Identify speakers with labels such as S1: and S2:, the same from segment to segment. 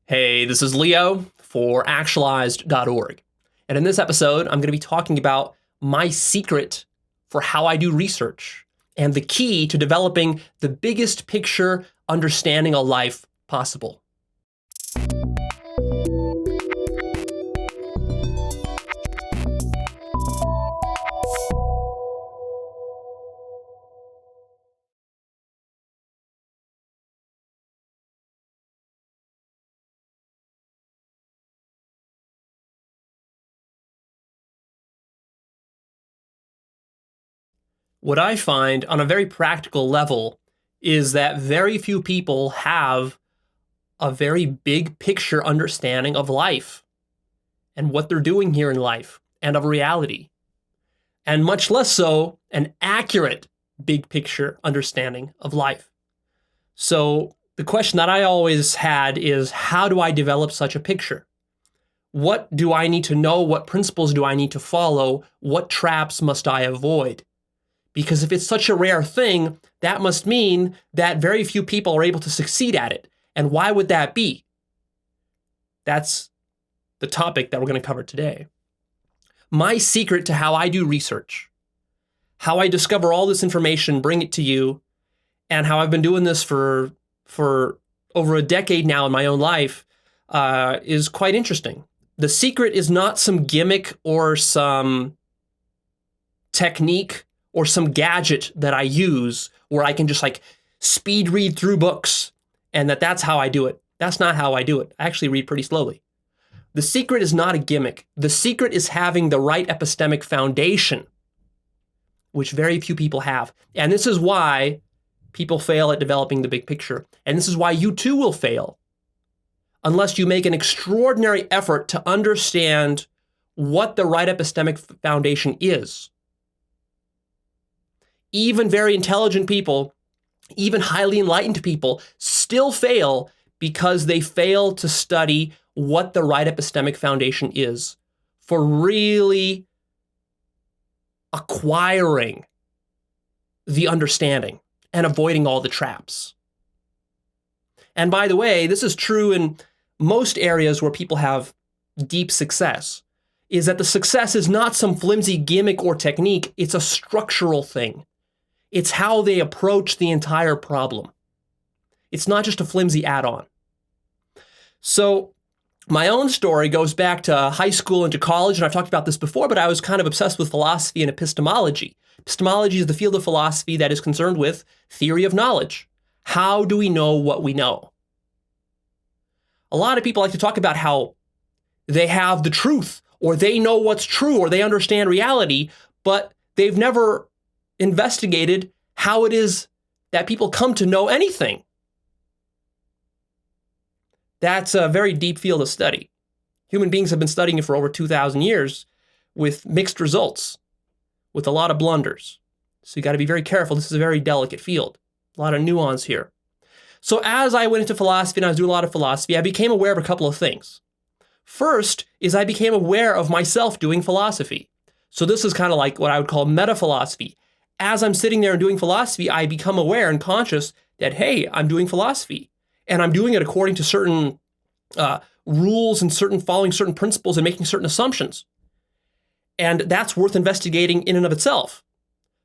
S1: Hey, this is Leo for Actualized.org. And in this episode, I'm going to be talking about my secret for how I do research and the key to developing the biggest picture understanding of life possible. What I find on a very practical level is that very few people have a very big picture understanding of life and what they're doing here in life and of reality, and much less so an accurate big picture understanding of life. So the question that I always had is, how do I develop such a picture? What do I need to know? What principles do I need to follow? What traps must I avoid? Because if it's such a rare thing, that must mean that very few people are able to succeed at it. And why would that be? That's the topic that we're going to cover today. My secret to how I do research, how I discover all this information, bring it to you, and how I've been doing this for over a decade now in my own life is quite interesting. The secret is not some gimmick or some technique or some gadget that I use where I can just like speed read through books and that's how I do it. That's not how I do it. I actually read pretty slowly. The secret is not a gimmick. The secret is having the right epistemic foundation, which very few people have. And this is why people fail at developing the big picture. And this is why you too will fail unless you make an extraordinary effort to understand what the right epistemic foundation is. Even very intelligent people, even highly enlightened people still fail because they fail to study what the right epistemic foundation is for really acquiring the understanding and avoiding all the traps. And by the way, this is true in most areas where people have deep success, is that the success is not some flimsy gimmick or technique, it's a structural thing. It's how they approach the entire problem. It's not just a flimsy add-on. So my own story goes back to high school and to college, and I've talked about this before, but I was kind of obsessed with philosophy and epistemology. Epistemology is the field of philosophy that is concerned with theory of knowledge. How do we know what we know? A lot of people like to talk about how they have the truth, or they know what's true, or they understand reality, but they've never investigated how it is that people come to know anything. That's a very deep field of study. Human beings have been studying it for over 2,000 years with mixed results, with a lot of blunders. So you got to be very careful. This is a very delicate field. A lot of nuance here. So as I went into philosophy and I was doing a lot of philosophy, I became aware of a couple of things. First is I became aware of myself doing philosophy. So this is kind of like what I would call meta-philosophy. As I'm sitting there and doing philosophy, I become aware and conscious that, hey, I'm doing philosophy. And I'm doing it according to certain rules and following certain principles and making certain assumptions. And that's worth investigating in and of itself.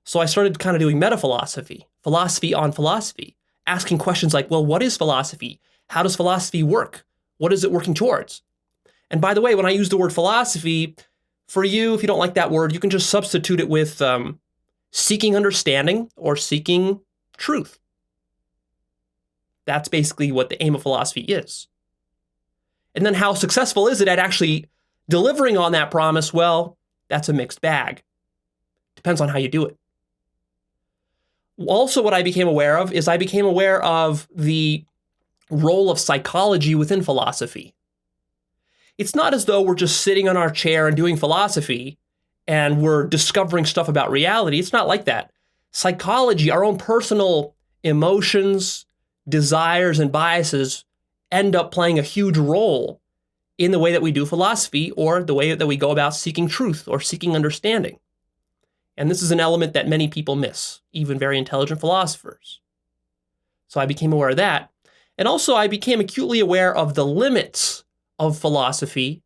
S1: So I started kind of doing meta-philosophy, philosophy on philosophy, asking questions like, well, what is philosophy? How does philosophy work? What is it working towards? And by the way, when I use the word philosophy, for you, if you don't like that word, you can just substitute it with seeking understanding or seeking truth. That's basically what the aim of philosophy is. And then how successful is it at actually delivering on that promise? Well, that's a mixed bag. Depends on how you do it. Also, what I became aware of is I became aware of the role of psychology within philosophy. It's not as though we're just sitting on our chair and doing philosophy and we're discovering stuff about reality. It's not like that. Psychology, our own personal emotions, desires, and biases end up playing a huge role in the way that we do philosophy or the way that we go about seeking truth or seeking understanding. And this is an element that many people miss, even very intelligent philosophers. So I became aware of that. And also, I became acutely aware of the limits of philosophy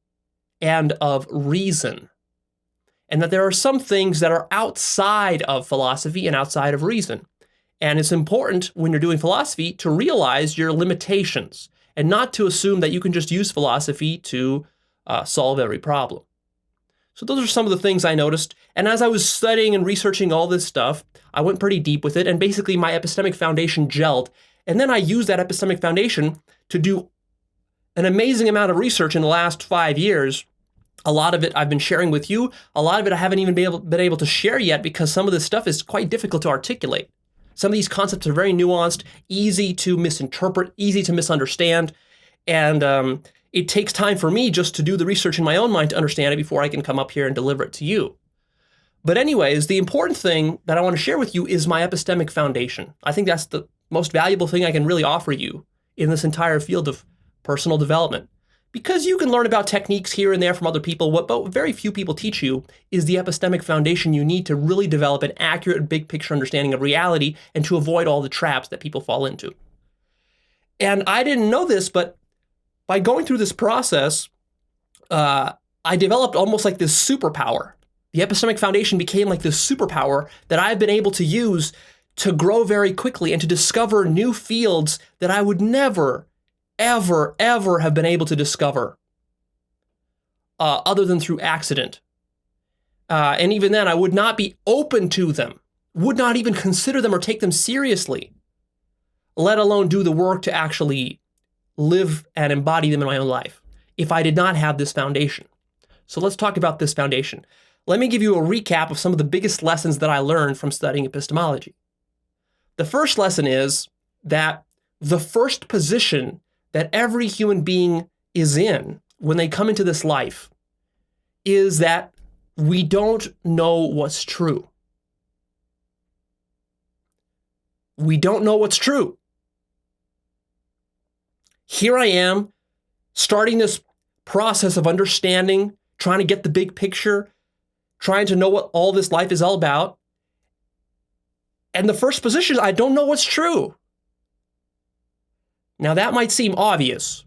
S1: and of reason, and that there are some things that are outside of philosophy and outside of reason. And it's important when you're doing philosophy to realize your limitations and not to assume that you can just use philosophy to solve every problem. So those are some of the things I noticed. And as I was studying and researching all this stuff, I went pretty deep with it, and basically my epistemic foundation gelled. And then I used that epistemic foundation to do an amazing amount of research in the last 5 years. A lot of it I've been sharing with you. A lot of it I haven't even been able to share yet because some of this stuff is quite difficult to articulate. Some of these concepts are very nuanced, easy to misinterpret, easy to misunderstand, and it takes time for me just to do the research in my own mind to understand it before I can come up here and deliver it to you. But anyways, the important thing that I want to share with you is my epistemic foundation. I think that's the most valuable thing I can really offer you in this entire field of personal development. Because you can learn about techniques here and there from other people, but very few people teach you is the epistemic foundation you need to really develop an accurate big picture understanding of reality and to avoid all the traps that people fall into. And I didn't know this, but by going through this process, I developed almost like this superpower. The epistemic foundation became like this superpower that I've been able to use to grow very quickly and to discover new fields that I would never, ever, ever have been able to discover other than through accident. And even then, I would not be open to them, would not even consider them or take them seriously, let alone do the work to actually live and embody them in my own life if I did not have this foundation. So let's talk about this foundation. Let me give you a recap of some of the biggest lessons that I learned from studying epistemology. The first lesson is that the first position that every human being is in when they come into this life is that we don't know what's true. We don't know what's true. Here I am, starting this process of understanding, trying to get the big picture, trying to know what all this life is all about. And the first position is I don't know what's true. Now that might seem obvious,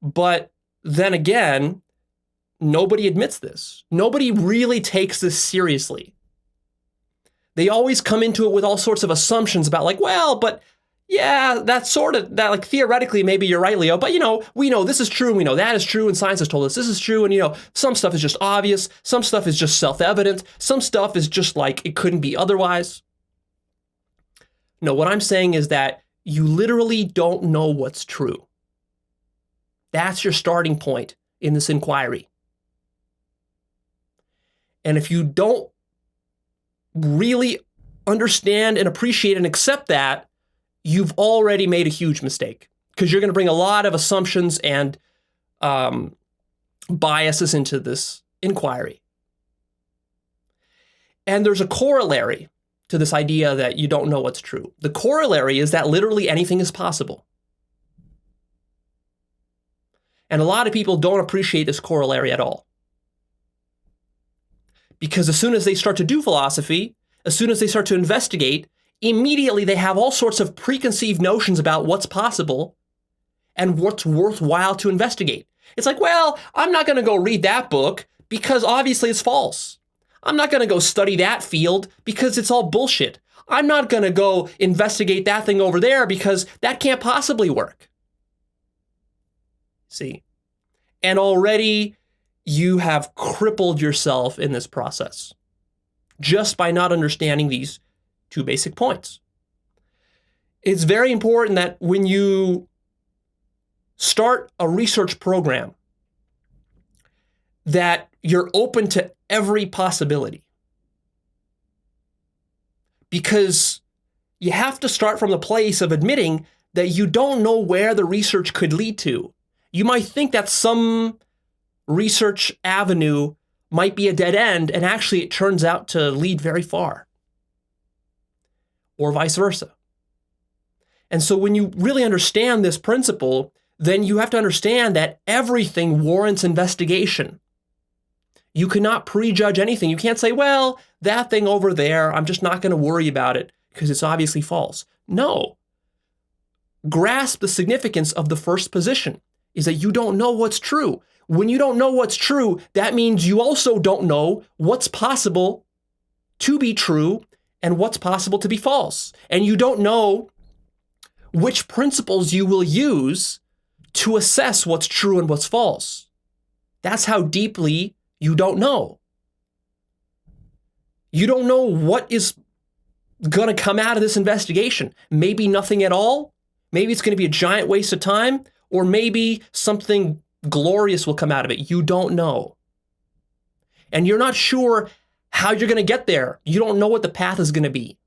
S1: but then again, nobody admits this. Nobody really takes this seriously. They always come into it with all sorts of assumptions about like, well, but yeah, that like theoretically, maybe you're right, Leo, but we know this is true and we know that is true and science has told us this is true. And some stuff is just obvious. Some stuff is just self-evident. Some stuff is just like, it couldn't be otherwise. No, what I'm saying is that you literally don't know what's true. That's your starting point in this inquiry. And if you don't really understand and appreciate and accept that, you've already made a huge mistake because you're going to bring a lot of assumptions and biases into this inquiry. And there's a corollary to this idea that you don't know what's true. The corollary is that literally anything is possible. And a lot of people don't appreciate this corollary at all. Because as soon as they start to do philosophy, as soon as they start to investigate, immediately they have all sorts of preconceived notions about what's possible and what's worthwhile to investigate. It's like, well, I'm not going to go read that book because obviously it's false. I'm not going to go study that field because it's all bullshit. I'm not going to go investigate that thing over there because that can't possibly work. See? And already you have crippled yourself in this process just by not understanding these two basic points. It's very important that when you start a research program, that you're open to every possibility. Because you have to start from the place of admitting that you don't know where the research could lead to. You might think that some research avenue might be a dead end, and actually it turns out to lead very far. Or vice versa. And so when you really understand this principle, then you have to understand that everything warrants investigation. You cannot prejudge anything. You can't say, well, that thing over there, I'm just not going to worry about it because it's obviously false. No. grasp the significance of the first position, is that you don't know what's true. When you don't know what's true, that means you also don't know what's possible to be true and what's possible to be false. And you don't know which principles you will use to assess what's true and what's false. That's how deeply you don't know. You don't know what is going to come out of this investigation. Maybe nothing at all. Maybe it's going to be a giant waste of time, or maybe something glorious will come out of it. You don't know. And you're not sure how you're going to get there. You don't know what the path is going to be.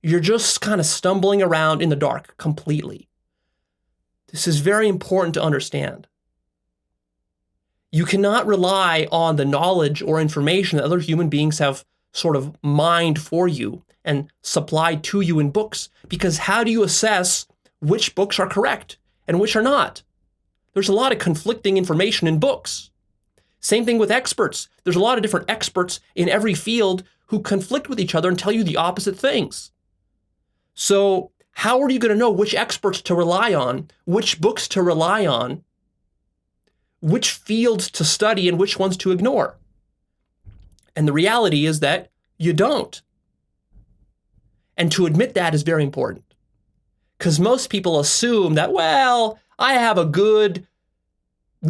S1: You're just kind of stumbling around in the dark completely. This is very important to understand. You cannot rely on the knowledge or information that other human beings have sort of mined for you and supplied to you in books, because how do you assess which books are correct and which are not? There's a lot of conflicting information in books. Same thing with experts. There's a lot of different experts in every field who conflict with each other and tell you the opposite things. So how are you going to know which experts to rely on, which books to rely on, which fields to study and which ones to ignore? And the reality is that you don't. And to admit that is very important, because most people assume that, well, I have a good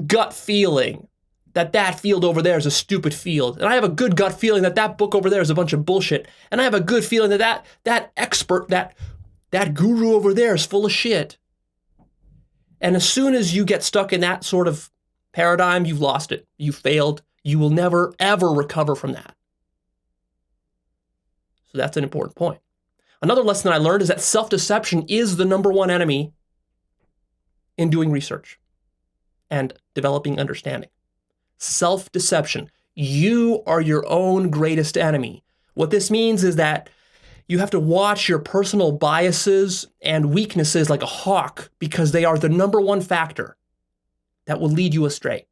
S1: gut feeling that that field over there is a stupid field. And I have a good gut feeling that that book over there is a bunch of bullshit. And I have a good feeling that that expert, that guru over there is full of shit. And as soon as you get stuck in that sort of paradigm, you've lost it. You failed. You will never, ever recover from that. So that's an important point. Another lesson I learned is that self-deception is the number one enemy in doing research and developing understanding. Self-deception. You are your own greatest enemy. What this means is that you have to watch your personal biases and weaknesses like a hawk, because they are the number one factor that will lead you astray.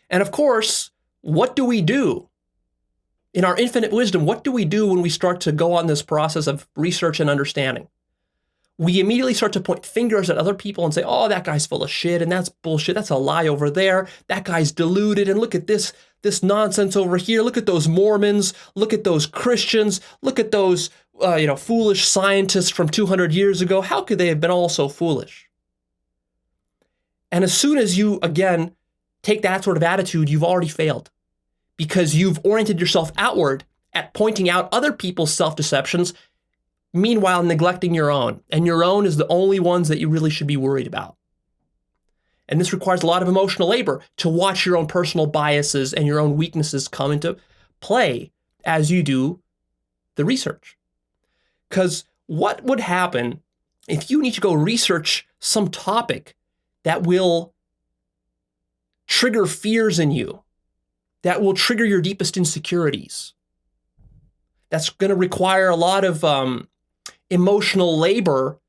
S1: And of course, what do we do? In our infinite wisdom, what do we do when we start to go on this process of research and understanding? We immediately start to point fingers at other people and say, oh, that guy's full of shit, and that's bullshit. That's a lie over there. That guy's deluded, and look at this nonsense over here. Look at those Mormons. Look at those Christians. Look at those foolish scientists from 200 years ago. How could they have been all so foolish? And as soon as you, again, take that sort of attitude, you've already failed, because you've oriented yourself outward at pointing out other people's self-deceptions, meanwhile neglecting your own. And your own is the only ones that you really should be worried about. And this requires a lot of emotional labor to watch your own personal biases and your own weaknesses come into play as you do the research. Because what would happen if you need to go research some topic that will trigger fears in you, that will trigger your deepest insecurities? That's going to require a lot of emotional labor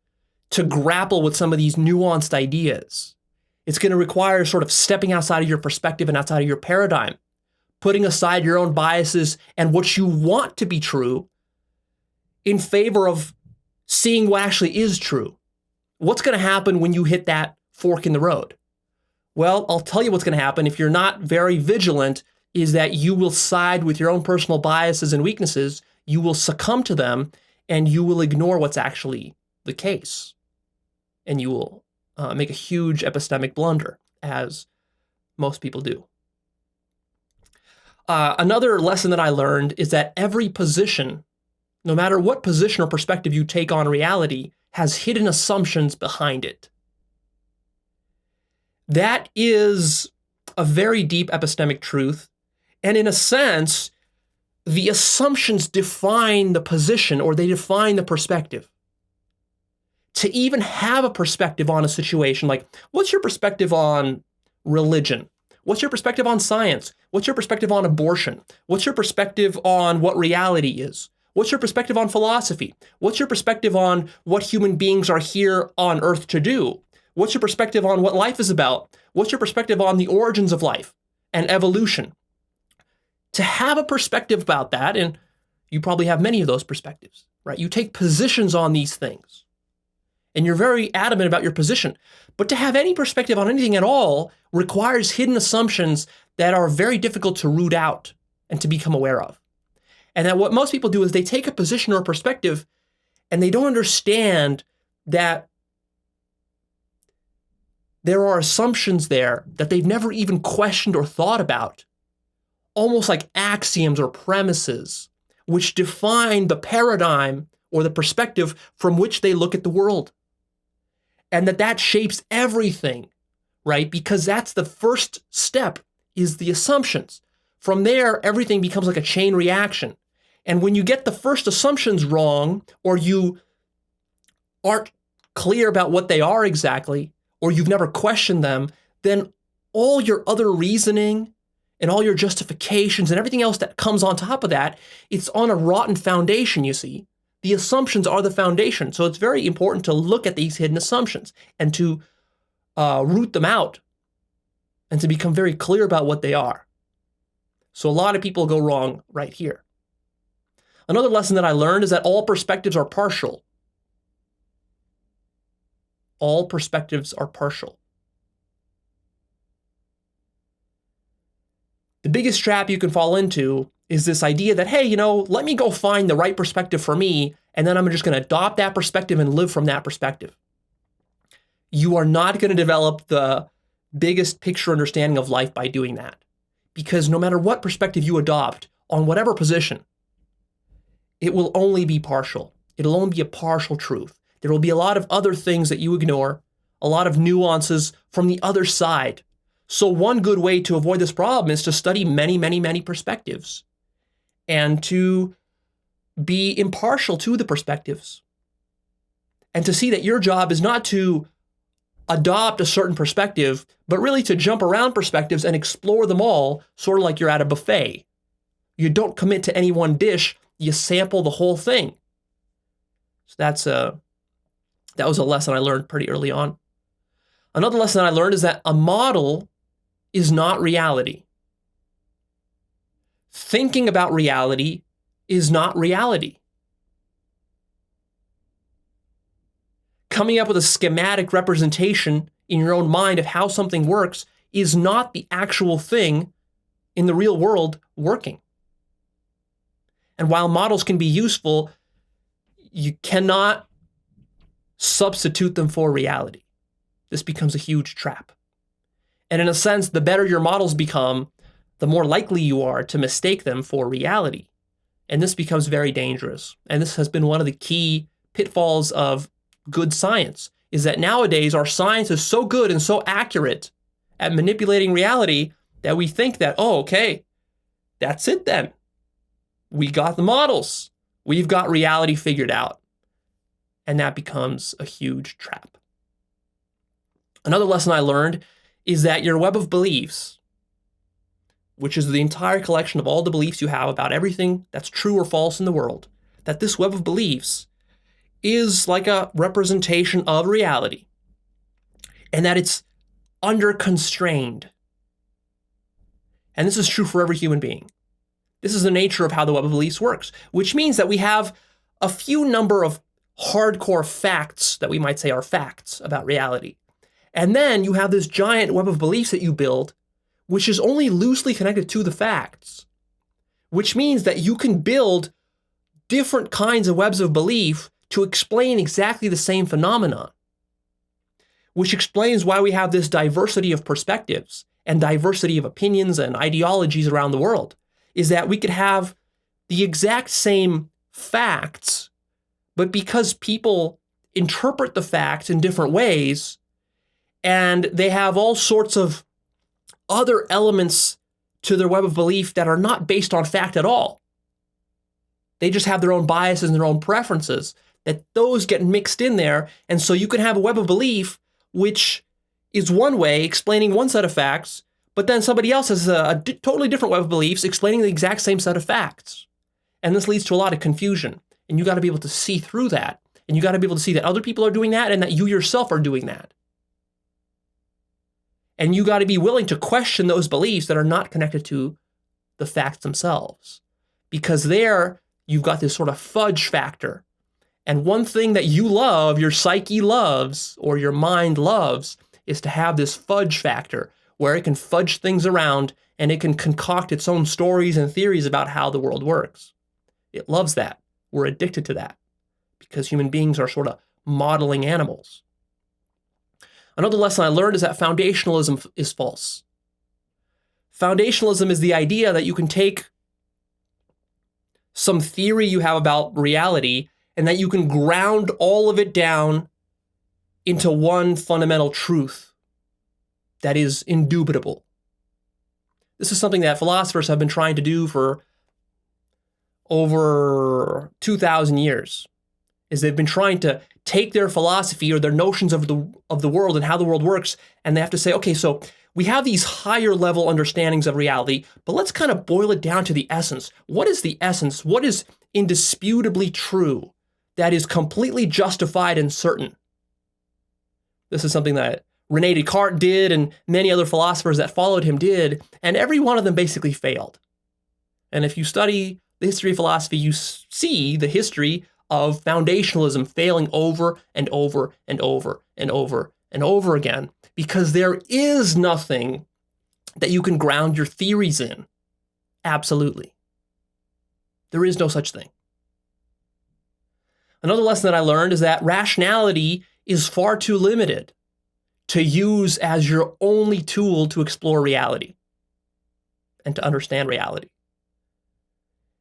S1: to grapple with some of these nuanced ideas. It's going to require sort of stepping outside of your perspective and outside of your paradigm, putting aside your own biases and what you want to be true in favor of seeing what actually is true. What's going to happen when you hit that fork in the road? Well, I'll tell you what's going to happen if you're not very vigilant, is that you will side with your own personal biases and weaknesses. You will succumb to them, and you will ignore what's actually the case. And you will make a huge epistemic blunder, as most people do. Another lesson that I learned is that every position, no matter what position or perspective you take on reality, has hidden assumptions behind it. That is a very deep epistemic truth. And in a sense, the assumptions define the position, or they define the perspective. To even have a perspective on a situation, like, what's your perspective on religion? What's your perspective on science? What's your perspective on abortion? What's your perspective on what reality is? What's your perspective on philosophy? What's your perspective on what human beings are here on Earth to do? What's your perspective on what life is about? What's your perspective on the origins of life and evolution? To have a perspective about that, and You probably have many of those perspectives, right? You take positions on these things, and you're very adamant about your position. But to have any perspective on anything at all requires hidden assumptions that are very difficult to root out and to become aware of. And that what most people do is they take a position or a perspective and they don't understand that there are assumptions there that they've never even questioned or thought about, almost like axioms or premises, which define the paradigm or the perspective from which they look at the world. And that shapes everything, right? Because that's the first step, is the assumptions. From there, everything becomes like a chain reaction. And when you get the first assumptions wrong, or you aren't clear about what they are exactly, or you've never questioned them, then all your other reasoning and all your justifications and everything else that comes on top of that, it's on a rotten foundation, you see. The assumptions are the foundation. So it's very important to look at these hidden assumptions and to root them out and to become very clear about what they are. So a lot of people go wrong right here. Another lesson that I learned is that all perspectives are partial. All perspectives are partial. The biggest trap you can fall into is this idea that, hey, let me go find the right perspective for me, and then I'm just going to adopt that perspective and live from that perspective. You are not going to develop the biggest picture understanding of life by doing that. Because no matter what perspective you adopt on whatever position, it will only be partial. It'll only be a partial truth. There will be a lot of other things that you ignore, a lot of nuances from the other side. So one good way to avoid this problem is to study many, many, many perspectives and to be impartial to the perspectives and to see that your job is not to adopt a certain perspective, but really to jump around perspectives and explore them all, sort of like you're at a buffet. You don't commit to any one dish, you sample the whole thing. So that was a lesson I learned pretty early on. Another lesson I learned is that a model is not reality. Thinking about reality is not reality. Coming up with a schematic representation in your own mind of how something works is not the actual thing in the real world working. And while models can be useful, you cannot substitute them for reality. This becomes a huge trap. And in a sense, the better your models become, the more likely you are to mistake them for reality. And this becomes very dangerous. And this has been one of the key pitfalls of good science, is that nowadays our science is so good and so accurate at manipulating reality that we think that, oh, okay, that's it then. We got the models. We've got reality figured out. And that becomes a huge trap. Another lesson I learned is that your web of beliefs, which is the entire collection of all the beliefs you have about everything that's true or false in the world, that this web of beliefs is like a representation of reality, and that it's under-constrained. And this is true for every human being. This is the nature of how the web of beliefs works, which means that we have a few number of hardcore facts that we might say are facts about reality. And then you have this giant web of beliefs that you build, which is only loosely connected to the facts, which means that you can build different kinds of webs of belief to explain exactly the same phenomenon, which explains why we have this diversity of perspectives and diversity of opinions and ideologies around the world, is that we could have the exact same facts, but because people interpret the facts in different ways, and they have all sorts of other elements to their web of belief that are not based on fact at all. They just have their own biases and their own preferences, that those get mixed in there. And so you can have a web of belief which is one way explaining one set of facts, but then somebody else has a totally different web of beliefs explaining the exact same set of facts. And this leads to a lot of confusion. And you got to be able to see through that. And you got to be able to see that other people are doing that and that you yourself are doing that. And you got to be willing to question those beliefs that are not connected to the facts themselves, because they're you've got this sort of fudge factor. And one thing that you love, your psyche loves, or your mind loves, is to have this fudge factor where it can fudge things around and it can concoct its own stories and theories about how the world works. It loves that. We're addicted to that because human beings are sort of modeling animals. Another lesson I learned is that foundationalism is false. Foundationalism is the idea that you can take some theory you have about reality and that you can ground all of it down into one fundamental truth that is indubitable. This is something that philosophers have been trying to do for over 2,000 years, is they've been trying to take their philosophy or their notions of the world and how the world works, and they have to say, okay, so we have these higher level understandings of reality, but let's kind of boil it down to the essence. What is the essence? What is indisputably true that is completely justified and certain? This is something that René Descartes did and many other philosophers that followed him did, and every one of them basically failed. And if you study the history of philosophy, you see the history of foundationalism failing over and over and over and over and over again, because there is nothing that you can ground your theories in. Absolutely. There is no such thing. Another lesson that I learned is that rationality is far too limited to use as your only tool to explore reality and to understand reality.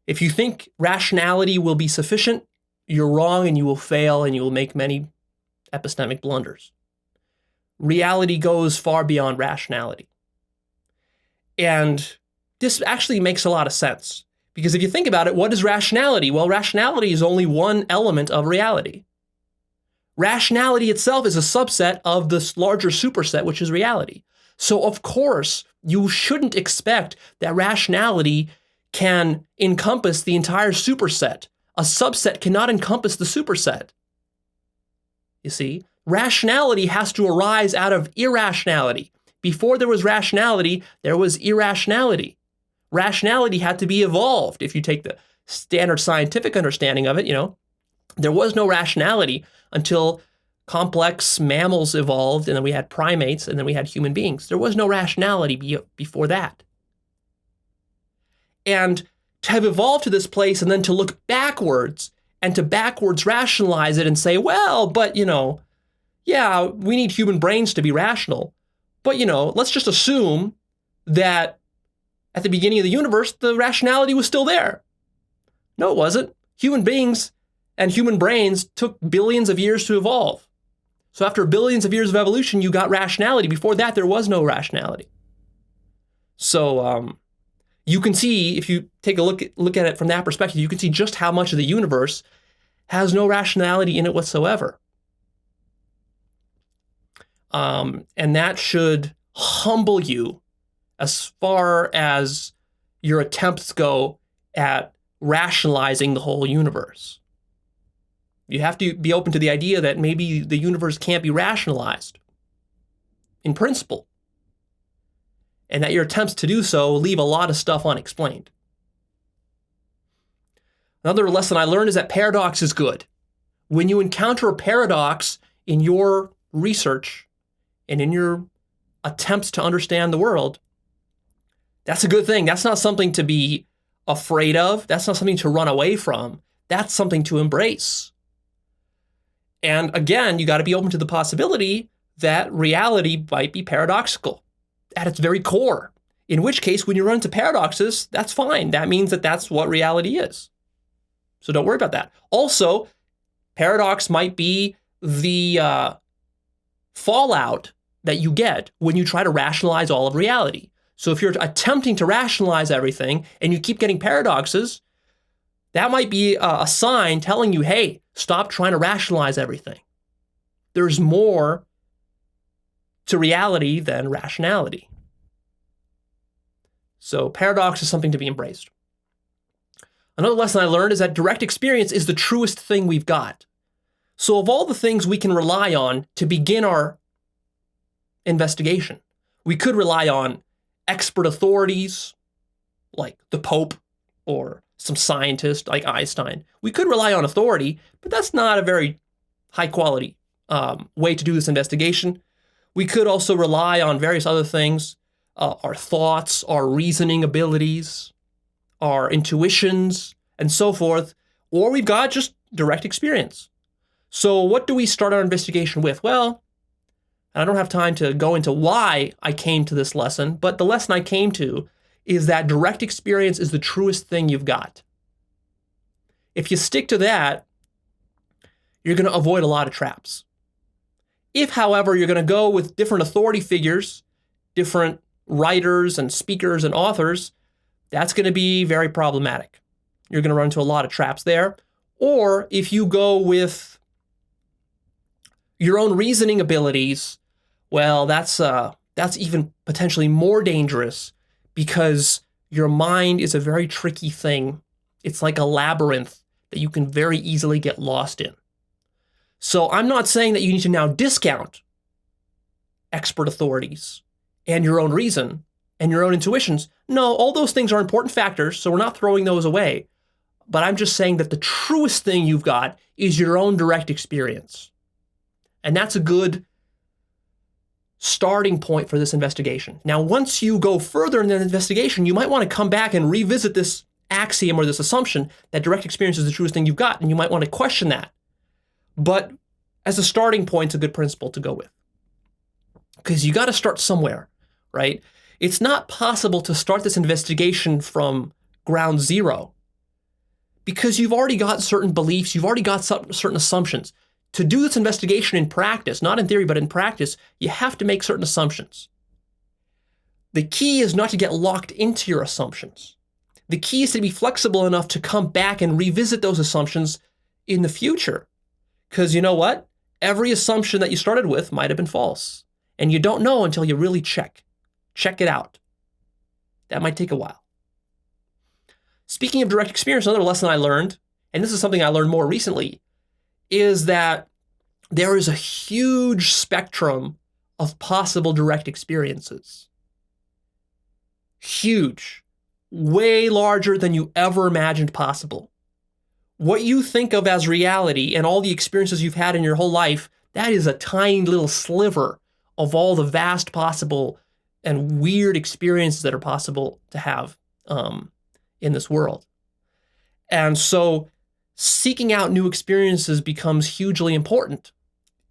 S1: If you think rationality will be sufficient, you're wrong and you will fail and you will make many epistemic blunders. Reality goes far beyond rationality. And this actually makes a lot of sense, because if you think about it, what is rationality? Well, rationality is only one element of reality. Rationality itself is a subset of this larger superset, which is reality. So of course, you shouldn't expect that rationality can encompass the entire superset. A subset cannot encompass the superset. You see, rationality has to arise out of irrationality. Before there was rationality, there was irrationality. Rationality had to be evolved. If you take the standard scientific understanding of it, there was no rationality until complex mammals evolved, and then we had primates, and then we had human beings. There was no rationality before that. And to have evolved to this place and then to look backwards and to backwards rationalize it and say, well, but, yeah, we need human brains to be rational. But, let's just assume that at the beginning of the universe, the rationality was still there. No, it wasn't. Human beings and human brains took billions of years to evolve. So after billions of years of evolution, you got rationality. Before that, there was no rationality. So you can see, if you take a look at it from that perspective, you can see just how much of the universe has no rationality in it whatsoever. And that should humble you as far as your attempts go at rationalizing the whole universe. You have to be open to the idea that maybe the universe can't be rationalized in principle, and that your attempts to do so leave a lot of stuff unexplained. Another lesson I learned is that paradox is good. When you encounter a paradox in your research and in your attempts to understand the world, that's a good thing. That's not something to be afraid of. That's not something to run away from. That's something to embrace. And again, you got to be open to the possibility that reality might be paradoxical at its very core. In which case, when you run into paradoxes, that's fine. That means that that's what reality is. So don't worry about that. Also, paradox might be the fallout that you get when you try to rationalize all of reality. So if you're attempting to rationalize everything and you keep getting paradoxes, that might be a sign telling you, hey, stop trying to rationalize everything. There's more to reality than rationality. So paradox is something to be embraced. Another lesson I learned is that direct experience is the truest thing we've got. So of all the things we can rely on to begin our investigation, we could rely on expert authorities like the Pope or some scientist like Einstein. We could rely on authority, but that's not a very high quality way to do this investigation. We could also rely on various other things, our thoughts, our reasoning abilities, our intuitions, and so forth, or we've got just direct experience. So what do we start our investigation with? Well, I don't have time to go into why I came to this lesson, but the lesson I came to is that direct experience is the truest thing you've got. If you stick to that, you're going to avoid a lot of traps. If, however, you're going to go with different authority figures, different writers and speakers and authors, that's going to be very problematic. You're going to run into a lot of traps there. Or if you go with your own reasoning abilities, well, that's even potentially more dangerous because your mind is a very tricky thing. It's like a labyrinth that you can very easily get lost in. So I'm not saying that you need to now discount expert authorities and your own reason and your own intuitions. No, all those things are important factors, so we're not throwing those away. But I'm just saying that the truest thing you've got is your own direct experience. And that's a good starting point for this investigation. Now, once you go further in the investigation, you might want to come back and revisit this axiom or this assumption that direct experience is the truest thing you've got, and you might want to question that. But as a starting point, it's a good principle to go with. Because you got to start somewhere, right? It's not possible to start this investigation from ground zero because you've already got certain beliefs, you've already got certain assumptions. To do this investigation in practice, not in theory, but in practice, you have to make certain assumptions. The key is not to get locked into your assumptions. The key is to be flexible enough to come back and revisit those assumptions in the future. Because you know what? Every assumption that you started with might have been false. And you don't know until you really check. Check it out. That might take a while. Speaking of direct experience, another lesson I learned, and this is something I learned more recently, is that there is a huge spectrum of possible direct experiences. Huge. Way larger than you ever imagined possible. What you think of as reality and all the experiences you've had in your whole life, that is a tiny little sliver of all the vast possible and weird experiences that are possible to have in this world. And so seeking out new experiences becomes hugely important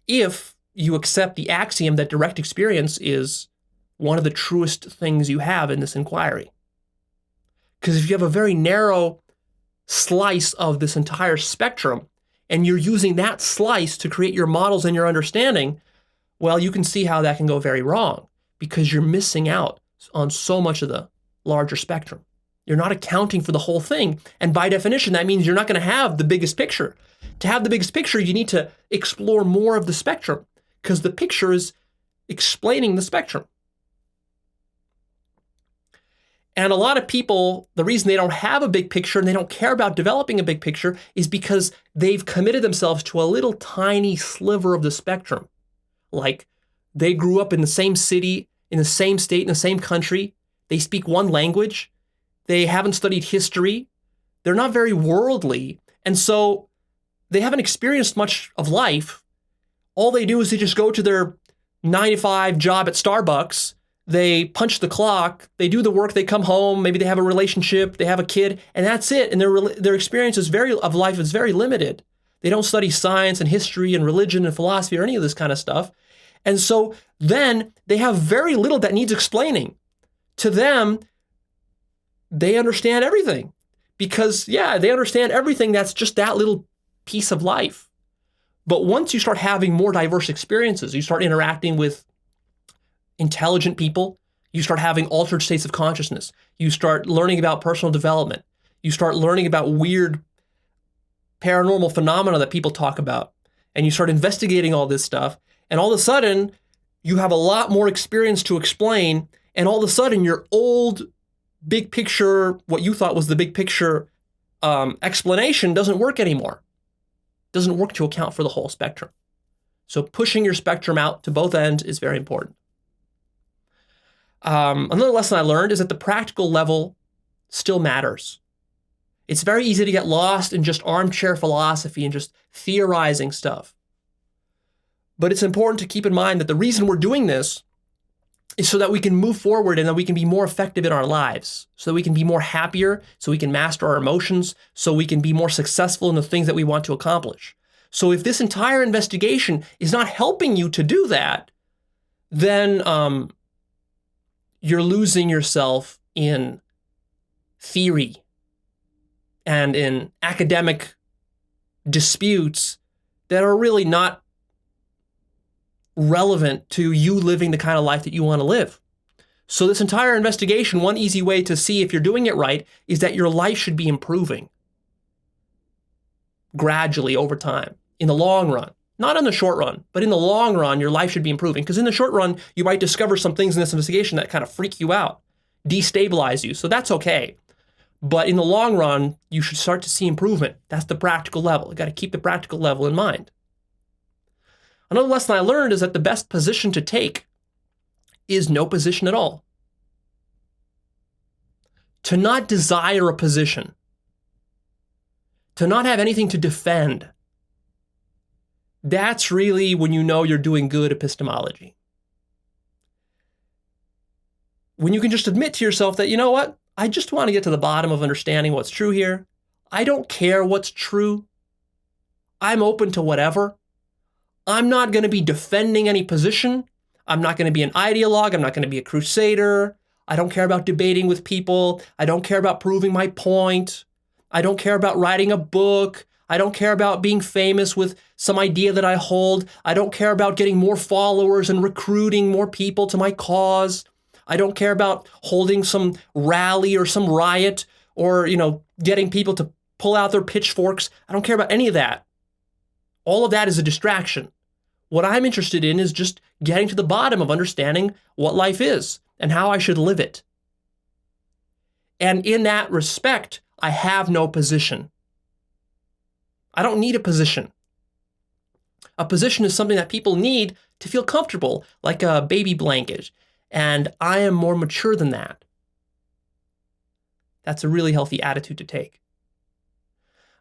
S1: if you accept the axiom that direct experience is one of the truest things you have in this inquiry. Because if you have a very narrow slice of this entire spectrum, and you're using that slice to create your models and your understanding, well, you can see how that can go very wrong because you're missing out on so much of the larger spectrum. You're not accounting for the whole thing. And by definition, that means you're not going to have the biggest picture. To have the biggest picture, you need to explore more of the spectrum because the picture is explaining the spectrum. And a lot of people, the reason they don't have a big picture and they don't care about developing a big picture is because they've committed themselves to a little tiny sliver of the spectrum. Like they grew up in the same city, in the same state, in the same country. They speak one language. They haven't studied history. They're not very worldly. And so they haven't experienced much of life. All they do is they just go to their 9-to-5 job at Starbucks. They punch the clock, they do the work, they come home, maybe they have a relationship, they have a kid, and that's it. And their experience of life is very limited. They don't study science and history and religion and philosophy or any of this kind of stuff. And so then they have very little that needs explaining. To them, they understand everything because, they understand everything that's just that little piece of life. But once you start having more diverse experiences, you start interacting with intelligent people, you start having altered states of consciousness, you start learning about personal development, you start learning about weird paranormal phenomena that people talk about, and you start investigating all this stuff, and all of a sudden, you have a lot more experience to explain, and all of a sudden, your old big picture, what you thought was the big picture explanation doesn't work anymore. Doesn't work to account for the whole spectrum. So pushing your spectrum out to both ends is very important. Another lesson I learned is that the practical level still matters. It's very easy to get lost in just armchair philosophy and just theorizing stuff. But it's important to keep in mind that the reason we're doing this is so that we can move forward and that we can be more effective in our lives, so that we can be more happier, so we can master our emotions, so we can be more successful in the things that we want to accomplish. So if this entire investigation is not helping you to do that, then you're losing yourself in theory and in academic disputes that are really not relevant to you living the kind of life that you want to live. So this entire investigation, one easy way to see if you're doing it right is that your life should be improving gradually over time, in the long run. Not in the short run, but in the long run, your life should be improving. Because in the short run, you might discover some things in this investigation that kind of freak you out, destabilize you. So that's okay. But in the long run, you should start to see improvement. That's the practical level. You got to keep the practical level in mind. Another lesson I learned is that the best position to take is no position at all. To not desire a position, to not have anything to defend, that's really when you know you're doing good epistemology. When you can just admit to yourself that, you know what, I just want to get to the bottom of understanding what's true here. I don't care what's true. I'm open to whatever. I'm not going to be defending any position. I'm not going to be an ideologue. I'm not going to be a crusader. I don't care about debating with people. I don't care about proving my point. I don't care about writing a book. I don't care about being famous with some idea that I hold. I don't care about getting more followers and recruiting more people to my cause. I don't care about holding some rally or some riot or, getting people to pull out their pitchforks. I don't care about any of that. All of that is a distraction. What I'm interested in is just getting to the bottom of understanding what life is and how I should live it. And in that respect, I have no position. I don't need a position. A position is something that people need to feel comfortable, like a baby blanket. And I am more mature than that. That's a really healthy attitude to take.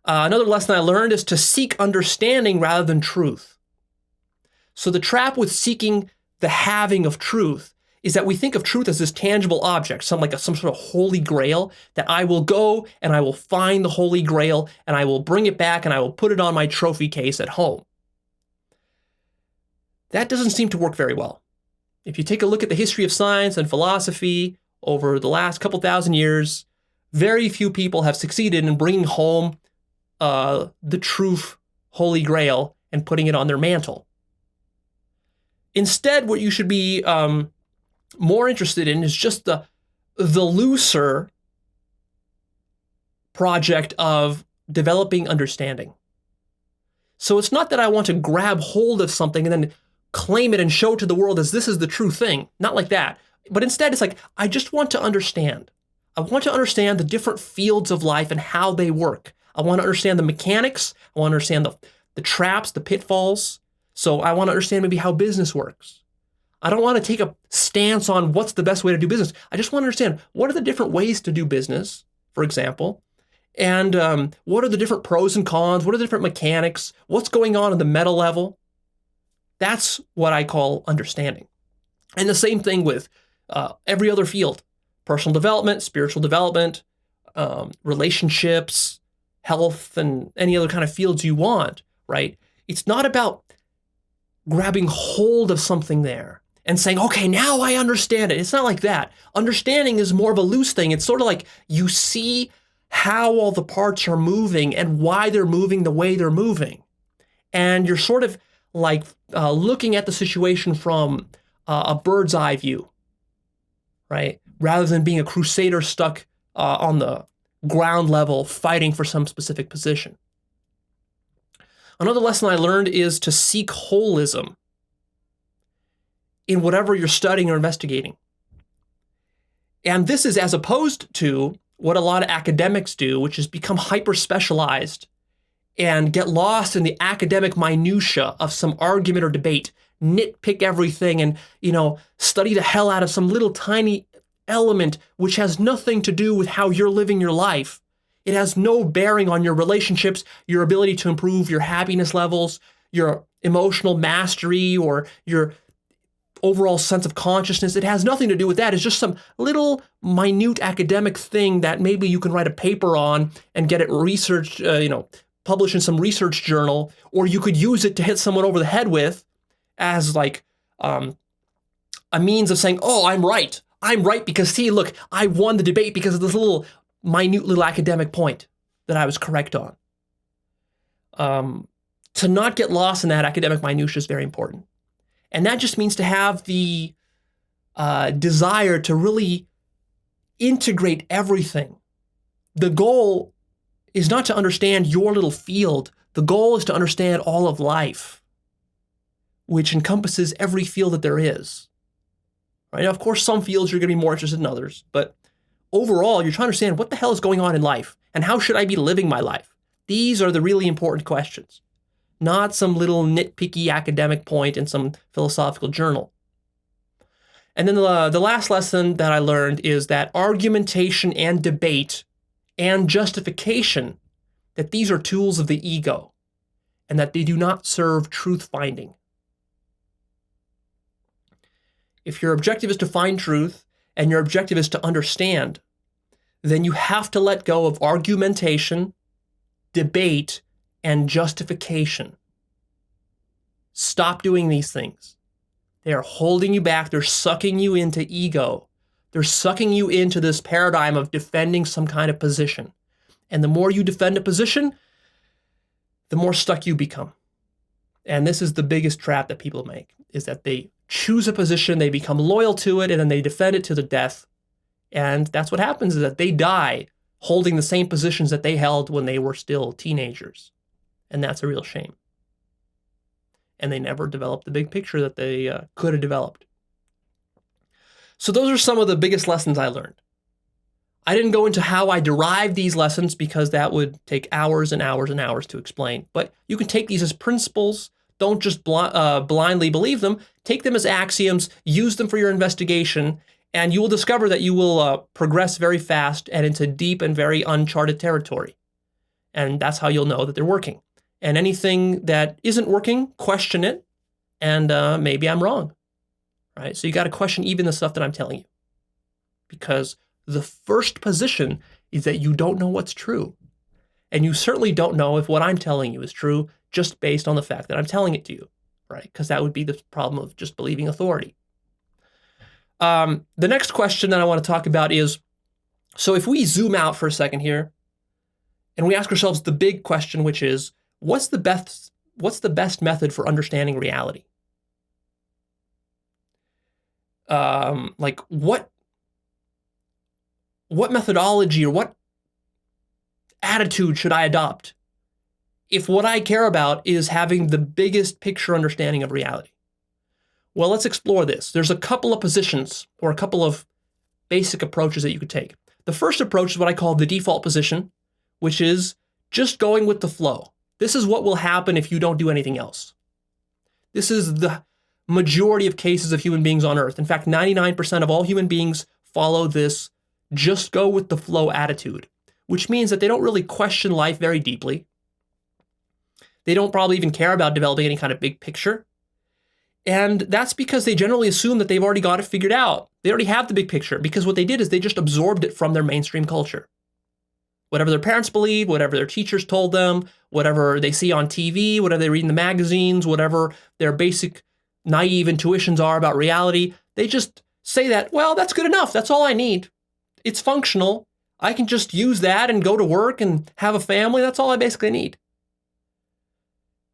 S1: Another lesson I learned is to seek understanding rather than truth. So the trap with seeking the having of truth is that we think of truth as this tangible object, some sort of holy grail, that I will go and I will find the holy grail and I will bring it back and I will put it on my trophy case at home. That doesn't seem to work very well. If you take a look at the history of science and philosophy over the last couple thousand years, very few people have succeeded in bringing home the truth holy grail and putting it on their mantle. Instead, what you should be more interested in is just the looser project of developing understanding. So it's not that I want to grab hold of something and then claim it and show it to the world as this is the true thing. Not like that. But instead, it's like, I just want to understand. I want to understand the different fields of life and how they work. I want to understand the mechanics. I want to understand the traps, the pitfalls. So I want to understand maybe how business works. I don't want to take a stance on what's the best way to do business. I just want to understand what are the different ways to do business, for example, and what are the different pros and cons, what are the different mechanics, what's going on the meta level. That's what I call understanding. And the same thing with every other field, personal development, spiritual development, relationships, health, and any other kind of fields you want, right? It's not about grabbing hold of something there and saying, okay, now I understand it. It's not like that. Understanding is more of a loose thing. It's sort of like you see how all the parts are moving and why they're moving the way they're moving. And you're sort of like looking at the situation from a bird's eye view, right? Rather than being a crusader stuck on the ground level fighting for some specific position. Another lesson I learned is to seek holism in whatever you're studying or investigating. And this is as opposed to what a lot of academics do, which is become hyper-specialized and get lost in the academic minutia of some argument or debate, nitpick everything and, study the hell out of some little tiny element which has nothing to do with how you're living your life. It has no bearing on your relationships, your ability to improve your happiness levels, your emotional mastery, or your overall sense of consciousness. It has nothing to do with that. It's just some little minute academic thing that maybe you can write a paper on and get it researched, published in some research journal, or you could use it to hit someone over the head with as like a means of saying, oh, I'm right. I'm right because, see, look, I won the debate because of this minute little academic point that I was correct on. To not get lost in that academic minutia is very important. And that just means to have the desire to really integrate everything. The goal is not to understand your little field. The goal is to understand all of life, which encompasses every field that there is. Right? Now, of course, some fields you're going to be more interested in others, but overall, you're trying to understand what the hell is going on in life and how should I be living my life? These are the really important questions, not some little nitpicky academic point in some philosophical journal. And then the last lesson that I learned is that argumentation and debate and justification, that these are tools of the ego and that they do not serve truth finding. If your objective is to find truth and your objective is to understand, then you have to let go of argumentation, debate, and justification. Stop doing these things. They are holding you back. They're sucking you into ego. They're sucking you into this paradigm of defending some kind of position. And the more you defend a position, the more stuck you become. And this is the biggest trap that people make, is that they choose a position, they become loyal to it, and then they defend it to the death. And that's what happens, is that they die holding the same positions that they held when they were still teenagers. And that's a real shame. And they never developed the big picture that they could have developed. So those are some of the biggest lessons I learned. I didn't go into how I derived these lessons because that would take hours and hours and hours to explain. But you can take these as principles. Don't just blindly believe them. Take them as axioms, use them for your investigation, and you will discover that you will progress very fast and into deep and very uncharted territory. And that's how you'll know that they're working. And anything that isn't working, question it, and maybe I'm wrong, right? So you got to question even the stuff that I'm telling you, because the first position is that you don't know what's true. And you certainly don't know if what I'm telling you is true just based on the fact that I'm telling it to you, right? Because that would be the problem of just believing authority. The next question that I want to talk about is, so if we zoom out for a second here and we ask ourselves the big question, which is, what's the best method for understanding reality? Like what methodology or what attitude should I adopt if what I care about is having the biggest picture understanding of reality? Well, let's explore this. There's a couple of positions or a couple of basic approaches that you could take. The first approach is what I call the default position, which is just going with the flow. This is what will happen if you don't do anything else. This is the majority of cases of human beings on Earth. In fact, 99% of all human beings follow this just go with the flow attitude, which means that they don't really question life very deeply. They don't probably even care about developing any kind of big picture. And that's because they generally assume that they've already got it figured out. They already have the big picture because what they did is they just absorbed it from their mainstream culture. Whatever their parents believe, whatever their teachers told them, whatever they see on TV, whatever they read in the magazines, whatever their basic naive intuitions are about reality, they just say that, well, that's good enough. That's all I need. It's functional. I can just use that and go to work and have a family. That's all I basically need.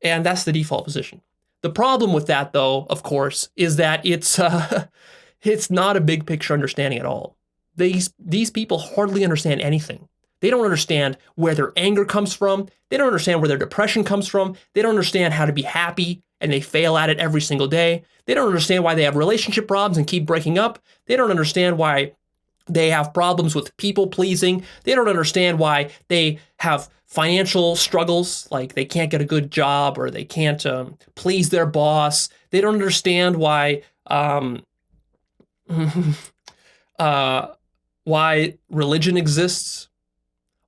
S1: And that's the default position. The problem with that, though, of course, is that it's not a big picture understanding at all. These people hardly understand anything. They don't understand where their anger comes from. They don't understand where their depression comes from. They don't understand how to be happy, and they fail at it every single day. They don't understand why they have relationship problems and keep breaking up. They don't understand why they have problems with people pleasing. They don't understand why they have financial struggles, like they can't get a good job or they can't please their boss. They don't understand why why religion exists,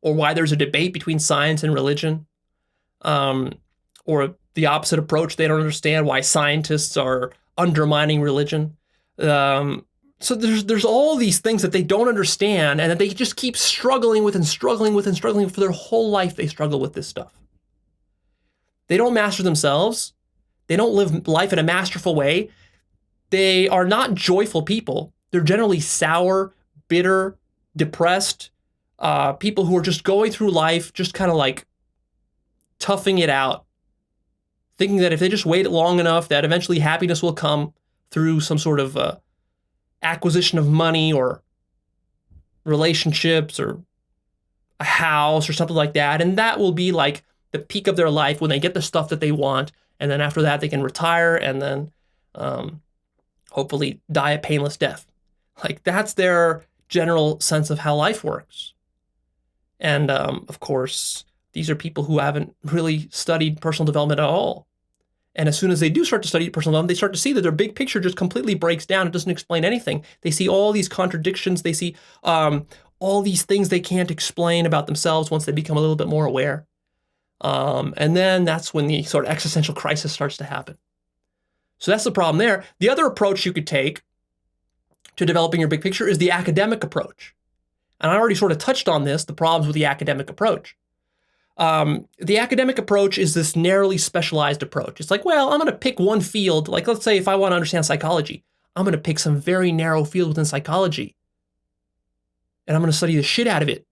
S1: or why there's a debate between science and religion, or the opposite approach. They don't understand why scientists are undermining religion. So there's all these things that they don't understand, and that they just keep struggling with and struggling with and struggling for their whole life. They struggle with this stuff. They don't master themselves. They don't live life in a masterful way. They are not joyful people. They're generally sour, bitter, depressed, people who are just going through life, just kind of like toughing it out, thinking that if they just wait long enough, that eventually happiness will come through some sort of acquisition of money or relationships or a house or something like that. And that will be like the peak of their life when they get the stuff that they want. And then after that, they can retire and then hopefully die a painless death. Like, that's their general sense of how life works. And of course, these are people who haven't really studied personal development at all. And as soon as they do start to study personal development, they start to see that their big picture just completely breaks down. It doesn't explain anything. They see all these contradictions. They see all these things they can't explain about themselves once they become a little bit more aware. And then that's when the sort of existential crisis starts to happen. So that's the problem there. The other approach you could take to developing your big picture is the academic approach. And I already sort of touched on this, the problems with the academic approach. The academic approach is this narrowly specialized approach. It's like, well, I'm going to pick one field. Like, let's say if I want to understand psychology, I'm going to pick some very narrow field within psychology. And I'm going to study the shit out of it.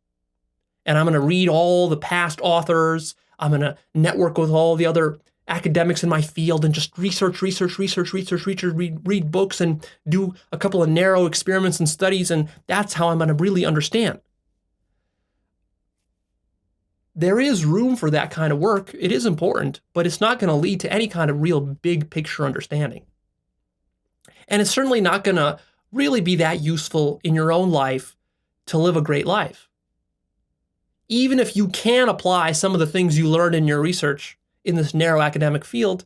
S1: And I'm going to read all the past authors. I'm going to network with all the other academics in my field and just research, read books and do a couple of narrow experiments and studies. And that's how I'm going to really understand. There is room for that kind of work. It is important, but it's not going to lead to any kind of real big picture understanding. And it's certainly not going to really be that useful in your own life to live a great life. Even if you can apply some of the things you learned in your research in this narrow academic field,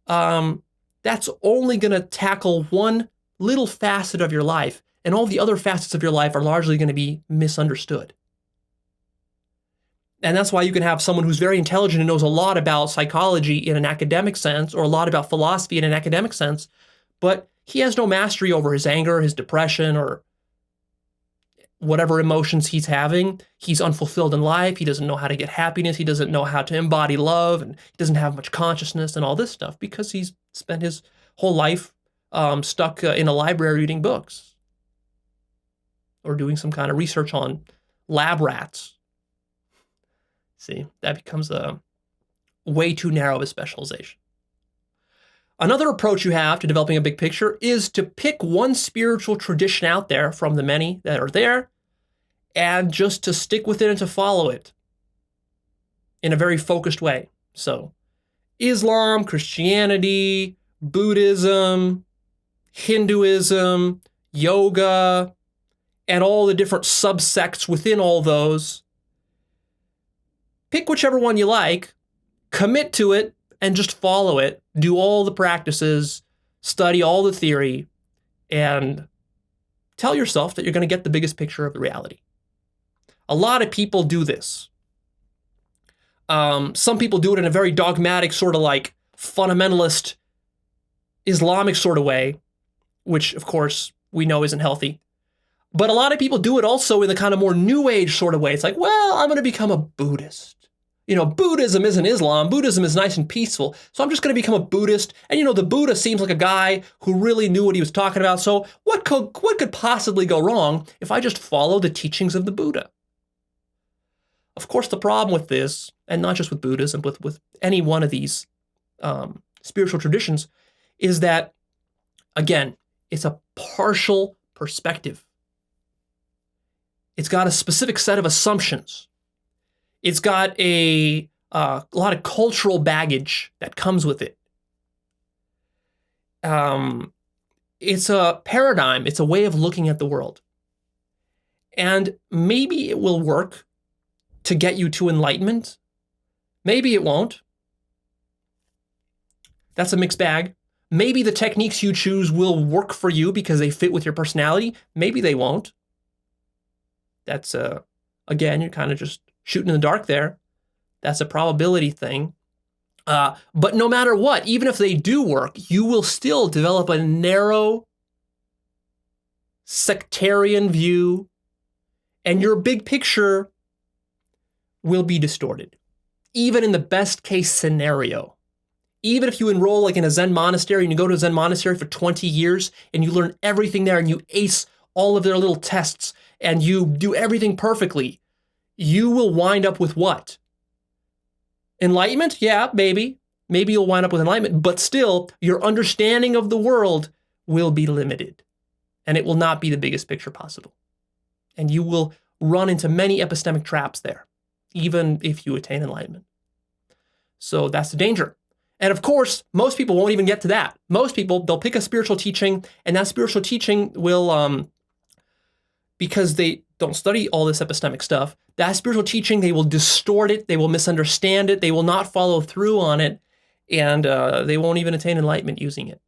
S1: that's only going to tackle one little facet of your life, and all the other facets of your life are largely going to be misunderstood. And that's why you can have someone who's very intelligent and knows a lot about psychology in an academic sense, or a lot about philosophy in an academic sense, but he has no mastery over his anger, his depression, or whatever emotions he's having. He's unfulfilled in life. He doesn't know how to get happiness. He doesn't know how to embody love, and he doesn't have much consciousness and all this stuff because he's spent his whole life stuck in a library reading books or doing some kind of research on lab rats. See, that becomes a way too narrow of a specialization. Another approach you have to developing a big picture is to pick one spiritual tradition out there from the many that are there and just to stick with it and to follow it in a very focused way. So Islam, Christianity, Buddhism, Hinduism, yoga, and all the different subsects within all those. Pick whichever one you like, commit to it, and just follow it. Do all the practices, study all the theory, and tell yourself that you're going to get the biggest picture of the reality. A lot of people do this. Some people do it in a very dogmatic, sort of like fundamentalist, Islamic sort of way, which, of course, we know isn't healthy. But a lot of people do it also in the kind of more New Age sort of way. It's like, well, I'm going to become a Buddhist. You know, Buddhism isn't Islam. Buddhism is nice and peaceful. So I'm just going to become a Buddhist. And, you know, the Buddha seems like a guy who really knew what he was talking about. So what could possibly go wrong if I just follow the teachings of the Buddha? Of course, the problem with this, and not just with Buddhism, but with any one of these spiritual traditions, is that, again, it's a partial perspective. It's got a specific set of assumptions. It's got a lot of cultural baggage that comes with it. It's a paradigm. It's a way of looking at the world. And maybe it will work to get you to enlightenment. Maybe it won't. That's a mixed bag. Maybe the techniques you choose will work for you because they fit with your personality. Maybe they won't. That's Again, you're kind of just shooting in the dark there. That's a probability thing. But no matter what, even if they do work, you will still develop a narrow sectarian view, and your big picture will be distorted, even in the best case scenario. Even if you enroll like in a Zen monastery and you go to a Zen monastery for 20 years and you learn everything there and you ace all of their little tests and you do everything perfectly, you will wind up with what? Enlightenment? Yeah, maybe. Maybe you'll wind up with enlightenment, but still, your understanding of the world will be limited, and it will not be the biggest picture possible. And you will run into many epistemic traps there, even if you attain enlightenment. So that's the danger. And of course, most people won't even get to that. Most people, they'll pick a spiritual teaching, and that spiritual teaching will, because they don't study all this epistemic stuff, that spiritual teaching, they will distort it, they will misunderstand it, they will not follow through on it, and they won't even attain enlightenment using it.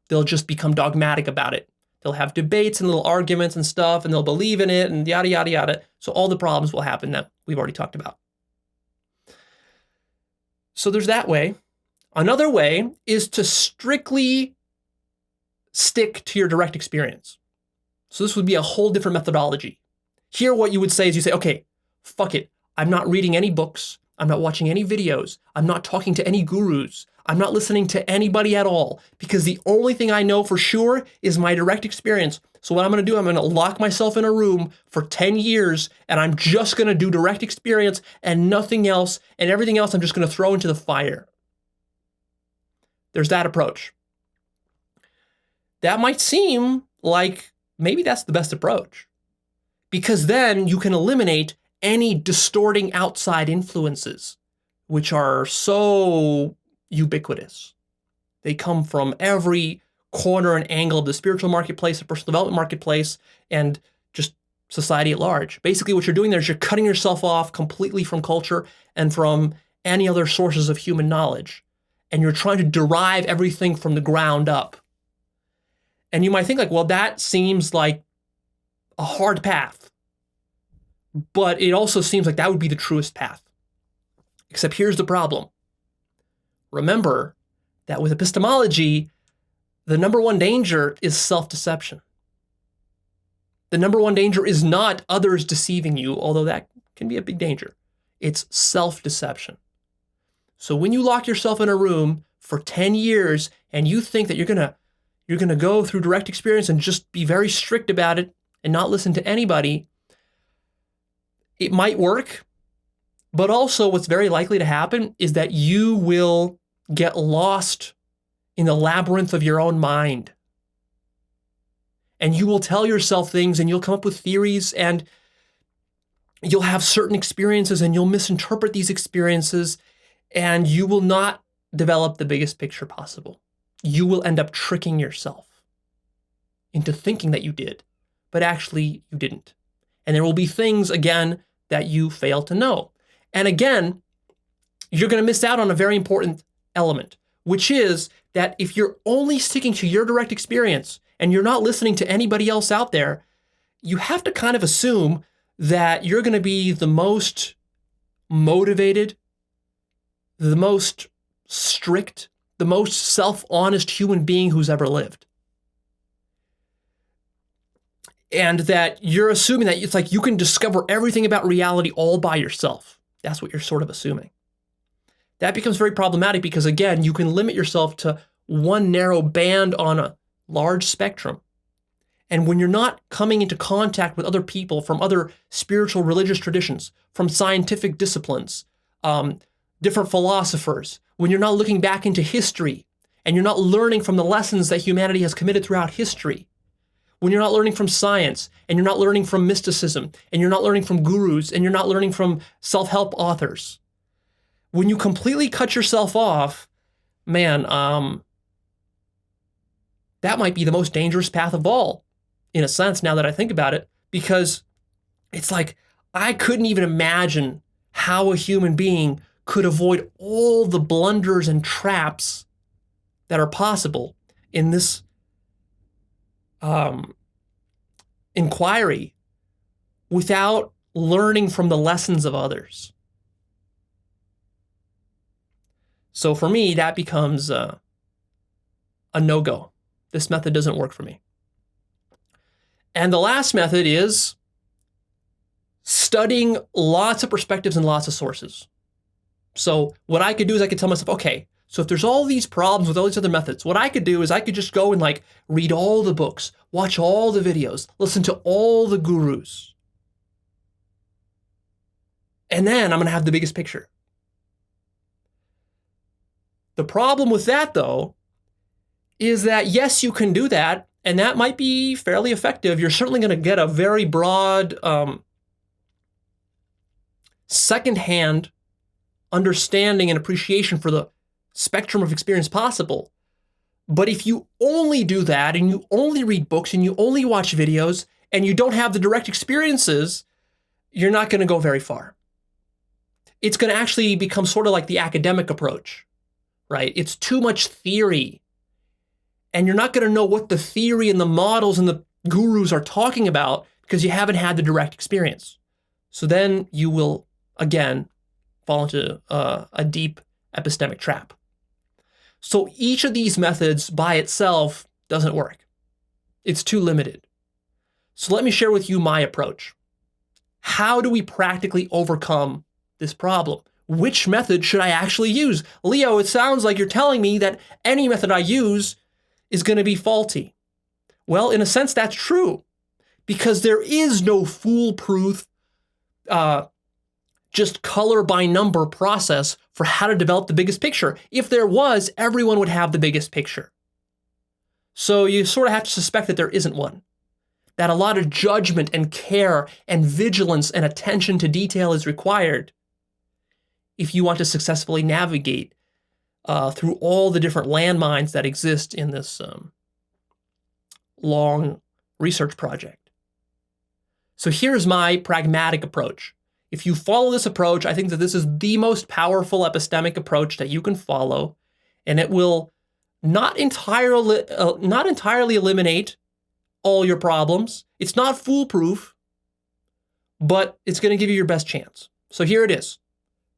S1: They'll just become dogmatic about it. They'll have debates and little arguments and stuff, and they'll believe in it, and yada, yada, yada. So all the problems will happen that we've already talked about. So there's that way. Another way is to strictly stick to your direct experience. So this would be a whole different methodology. Here, what you would say is you say, okay, fuck it. I'm not reading any books. I'm not watching any videos. I'm not talking to any gurus. I'm not listening to anybody at all, because the only thing I know for sure is my direct experience. So what I'm going to do, I'm going to lock myself in a room for 10 years, and I'm just going to do direct experience and nothing else, and everything else I'm just going to throw into the fire. There's that approach. That might seem like maybe that's the best approach, because then you can eliminate any distorting outside influences, which are so ubiquitous. They come from every corner and angle of the spiritual marketplace, the personal development marketplace, and just society at large. Basically, what you're doing there is you're cutting yourself off completely from culture and from any other sources of human knowledge. And you're trying to derive everything from the ground up. And you might think like, well, that seems like a hard path. But it also seems like that would be the truest path. Except here's the problem. Remember that with epistemology, the number one danger is self-deception. The number one danger is not others deceiving you, although that can be a big danger. It's self-deception. So when you lock yourself in a room for 10 years and you think that you're gonna go through direct experience and just be very strict about it and not listen to anybody, it might work, but also what's very likely to happen is that you will get lost in the labyrinth of your own mind. And you will tell yourself things and you'll come up with theories and you'll have certain experiences and you'll misinterpret these experiences and you will not develop the biggest picture possible. You will end up tricking yourself into thinking that you did, but actually you didn't. And there will be things, again, that you fail to know. And again, you're going to miss out on a very important element, which is that if you're only sticking to your direct experience and you're not listening to anybody else out there, you have to kind of assume that you're going to be the most motivated, the most strict, the most self-honest human being who's ever lived. And that you're assuming that it's like you can discover everything about reality all by yourself. That's what you're sort of assuming. That becomes very problematic because, again, you can limit yourself to one narrow band on a large spectrum. And when you're not coming into contact with other people from other spiritual religious traditions, from scientific disciplines, different philosophers, when you're not looking back into history and you're not learning from the lessons that humanity has committed throughout history, when you're not learning from science and you're not learning from mysticism and you're not learning from gurus and you're not learning from self-help authors, when you completely cut yourself off, man, that might be the most dangerous path of all, in a sense, now that I think about it, because it's like I couldn't even imagine how a human being could avoid all the blunders and traps that are possible in this inquiry without learning from the lessons of others. So for me, that becomes a no-go. This method doesn't work for me. And the last method is studying lots of perspectives and lots of sources. So what I could do is I could tell myself, okay, so if there's all these problems with all these other methods, what I could do is I could just go and like read all the books, watch all the videos, listen to all the gurus. And then I'm going to have the biggest picture. The problem with that, though, is that yes, you can do that, and that might be fairly effective. You're certainly going to get a very broad secondhand understanding and appreciation for the spectrum of experience possible. But if you only do that and you only read books and you only watch videos and you don't have the direct experiences, you're not going to go very far. It's going to actually become sort of like the academic approach, right? It's too much theory. And you're not going to know what the theory and the models and the gurus are talking about because you haven't had the direct experience. So then you will, again, fall into a deep epistemic trap. So each of these methods by itself doesn't work. It's too limited. So let me share with you my approach. How do we practically overcome this problem? Which method should I actually use? Leo, it sounds like you're telling me that any method I use is going to be faulty. Well, in a sense, that's true, because there is no foolproof, just color by number process for how to develop the biggest picture. If there was, everyone would have the biggest picture. So you sort of have to suspect that there isn't one, that a lot of judgment and care and vigilance and attention to detail is required if you want to successfully navigate through all the different landmines that exist in this long research project. So here's my pragmatic approach. If you follow this approach, I think that this is the most powerful epistemic approach that you can follow, and it will not entirely eliminate all your problems. It's not foolproof, but it's going to give you your best chance. So here it is.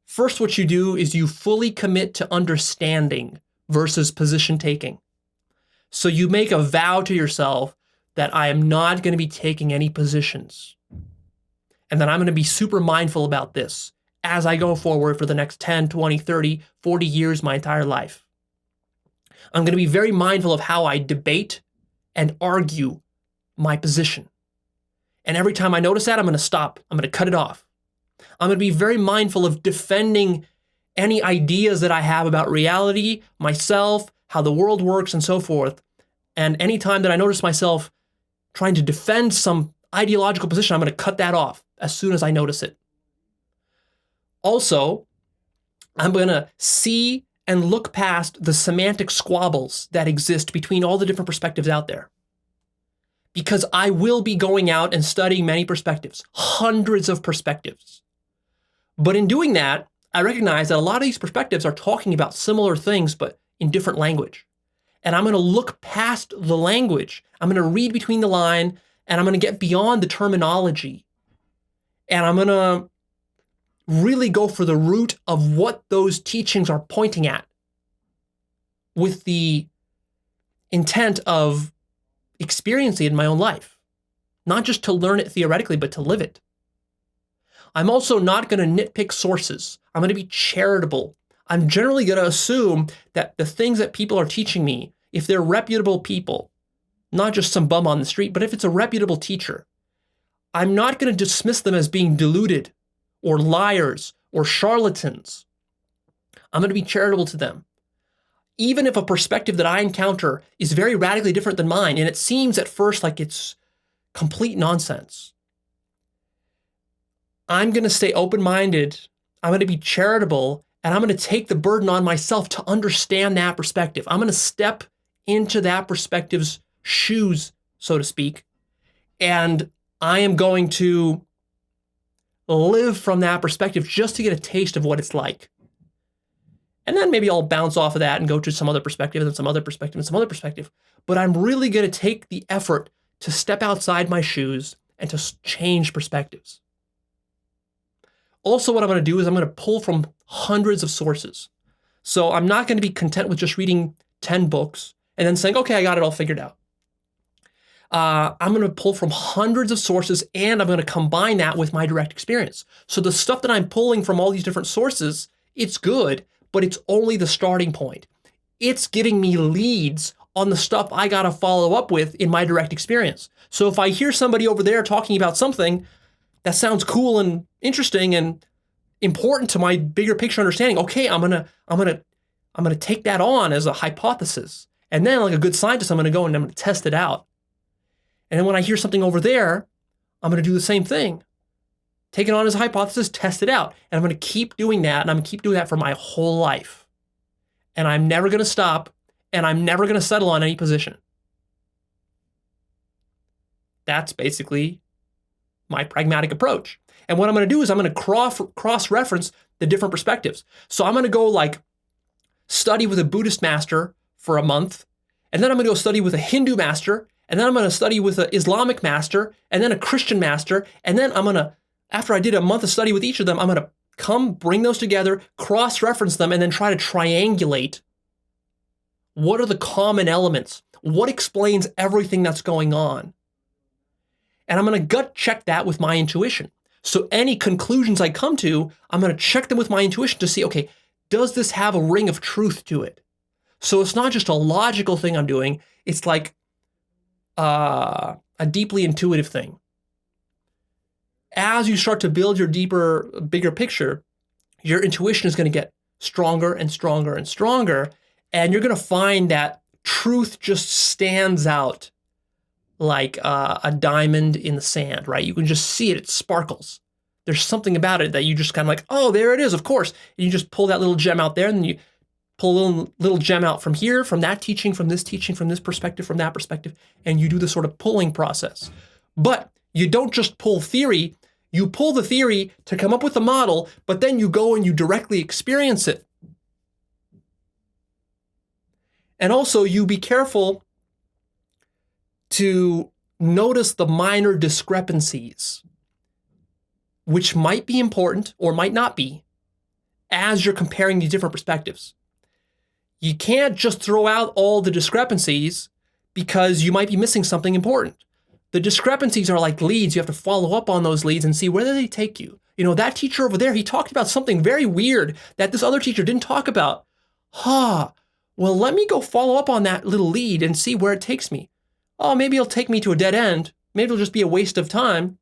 S1: First, what you do is you fully commit to understanding versus position taking. So you make a vow to yourself that I am not going to be taking any positions, and that I'm going to be super mindful about this as I go forward for the next 10, 20, 30, 40 years, my entire life. I'm going to be very mindful of how I debate and argue my position. And every time I notice that, I'm going to stop. I'm going to cut it off. I'm going to be very mindful of defending any ideas that I have about reality, myself, how the world works, and so forth. And any time that I notice myself trying to defend some ideological position, I'm going to cut that off as soon as I notice it. Also, I'm going to see and look past the semantic squabbles that exist between all the different perspectives out there. Because I will be going out and studying many perspectives, hundreds of perspectives. But in doing that, I recognize that a lot of these perspectives are talking about similar things, but in different language. And I'm going to look past the language. I'm going to read between the line, and I'm going to get beyond the terminology. And I'm going to really go for the root of what those teachings are pointing at, with the intent of experiencing it in my own life, not just to learn it theoretically, but to live it. I'm also not going to nitpick sources. I'm going to be charitable. I'm generally going to assume that the things that people are teaching me, if they're reputable people, not just some bum on the street, but if it's a reputable teacher, I'm not going to dismiss them as being deluded or liars or charlatans. I'm going to be charitable to them. Even if a perspective that I encounter is very radically different than mine, and it seems at first like it's complete nonsense, I'm going to stay open-minded, I'm going to be charitable, and I'm going to take the burden on myself to understand that perspective. I'm going to step into that perspective's shoes, so to speak, and I am going to live from that perspective just to get a taste of what it's like. And then maybe I'll bounce off of that and go to some other perspective and some other perspective and some other perspective. But I'm really going to take the effort to step outside my shoes and to change perspectives. Also, what I'm going to do is I'm going to pull from hundreds of sources. So I'm not going to be content with just reading 10 books and then saying, okay, I got it all figured out. I'm going to pull from hundreds of sources, and I'm going to combine that with my direct experience. So the stuff that I'm pulling from all these different sources, it's good, but it's only the starting point. It's giving me leads on the stuff I got to follow up with in my direct experience. So if I hear somebody over there talking about something that sounds cool and interesting and important to my bigger picture understanding, okay, I'm gonna take that on as a hypothesis. And then, like a good scientist, I'm gonna go and I'm gonna test it out. And then when I hear something over there, I'm gonna do the same thing. Take it on as a hypothesis, test it out. And I'm gonna keep doing that, and I'm gonna keep doing that for my whole life. And I'm never gonna stop, and I'm never gonna settle on any position. That's basically my pragmatic approach. And what I'm going to do is I'm going to cross-reference the different perspectives. So I'm going to go like study with a Buddhist master for a month, and then I'm going to go study with a Hindu master, and then I'm going to study with an Islamic master, and then a Christian master, and then I'm going to, after I did a month of study with each of them, I'm going to bring those together, cross-reference them, and then try to triangulate what are the common elements, what explains everything that's going on. And I'm going to gut check that with my intuition. So any conclusions I come to, I'm going to check them with my intuition to see, okay, does this have a ring of truth to it? So it's not just a logical thing I'm doing. It's like a deeply intuitive thing. As you start to build your deeper, bigger picture, your intuition is going to get stronger and stronger and stronger. And you're going to find that truth just stands out like a diamond in the sand, right? You can just see it, it sparkles. There's something about it that you just kind of like, oh, there it is, of course. And you just pull that little gem out there, and then you pull a little gem out from here, from that teaching, from this perspective, from that perspective, and you do the sort of pulling process. But you don't just pull theory, you pull the theory to come up with a model, but then you go and you directly experience it. And also, you be careful to notice the minor discrepancies, which might be important or might not be, as you're comparing these different perspectives. You can't just throw out all the discrepancies because you might be missing something important. The discrepancies are like leads. You have to follow up on those leads and see where they take you. You know, that teacher over there, he talked about something very weird that this other teacher didn't talk about. Well, let me go follow up on that little lead and see where it takes me. Oh, maybe it'll take me to a dead end. Maybe it'll just be a waste of time.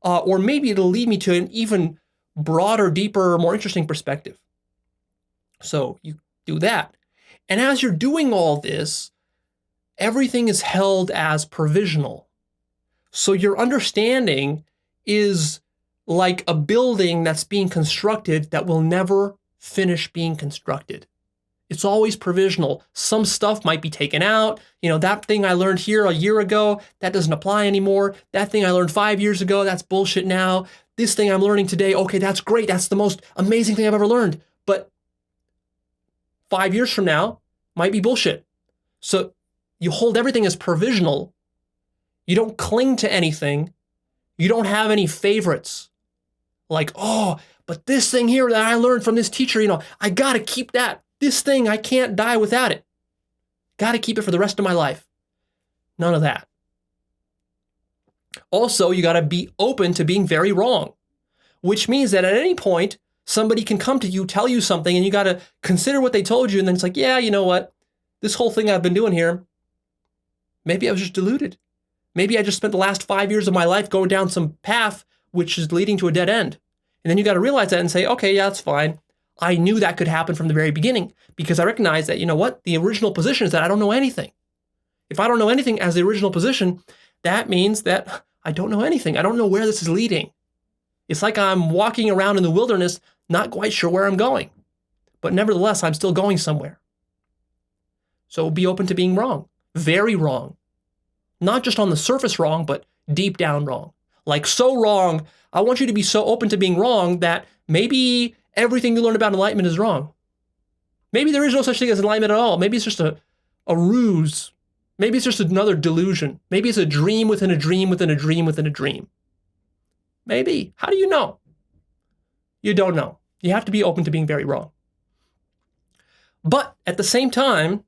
S1: Or maybe it'll lead me to an even broader, deeper, more interesting perspective. So you do that. And as you're doing all this, everything is held as provisional. So your understanding is like a building that's being constructed that will never finish being constructed. It's always provisional. Some stuff might be taken out. You know, that thing I learned here a year ago, that doesn't apply anymore. That thing I learned 5 years ago, that's bullshit now. This thing I'm learning today, okay, that's great. That's the most amazing thing I've ever learned. But 5 years from now might be bullshit. So you hold everything as provisional. You don't cling to anything. You don't have any favorites. Like, oh, but this thing here that I learned from this teacher, you know, I got to keep that. This thing, I can't die without it. Got to keep it for the rest of my life. None of that. Also, you got to be open to being very wrong, which means that at any point, somebody can come to you, tell you something, and you got to consider what they told you. And then it's like, yeah, you know what? This whole thing I've been doing here, maybe I was just deluded. Maybe I just spent the last 5 years of my life going down some path which is leading to a dead end. And then you got to realize that and say, okay, yeah, that's fine. I knew that could happen from the very beginning because I recognize that, you know what? The original position is that I don't know anything. If I don't know anything as the original position, that means that I don't know anything. I don't know where this is leading. It's like I'm walking around in the wilderness, not quite sure where I'm going. But nevertheless, I'm still going somewhere. So be open to being wrong. Very wrong. Not just on the surface wrong, but deep down wrong. Like so wrong, I want you to be so open to being wrong that maybe everything you learn about enlightenment is wrong. Maybe there is no such thing as enlightenment at all. Maybe it's just a ruse. Maybe it's just another delusion. Maybe it's a dream within a dream within a dream within a dream. Maybe. How do you know? You don't know. You have to be open to being very wrong. But at the same time,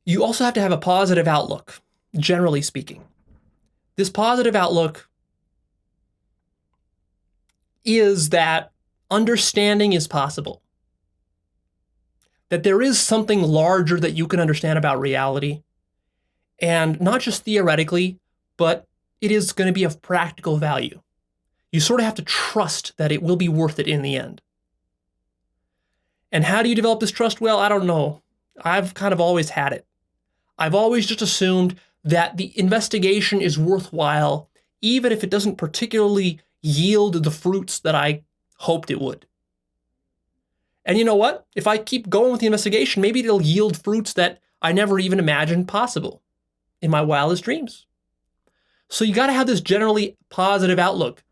S1: you also have to have a positive outlook, generally speaking. This positive outlook is that understanding is possible. That there is something larger that you can understand about reality. And not just theoretically, but it is going to be of practical value. You sort of have to trust that it will be worth it in the end. And how do you develop this trust? Well, I don't know. I've kind of always had it. I've always just assumed that the investigation is worthwhile, even if it doesn't particularly yield the fruits that I hoped it would. And you know what? If I keep going with the investigation, maybe it'll yield fruits that I never even imagined possible in my wildest dreams. So you got to have this generally positive outlook.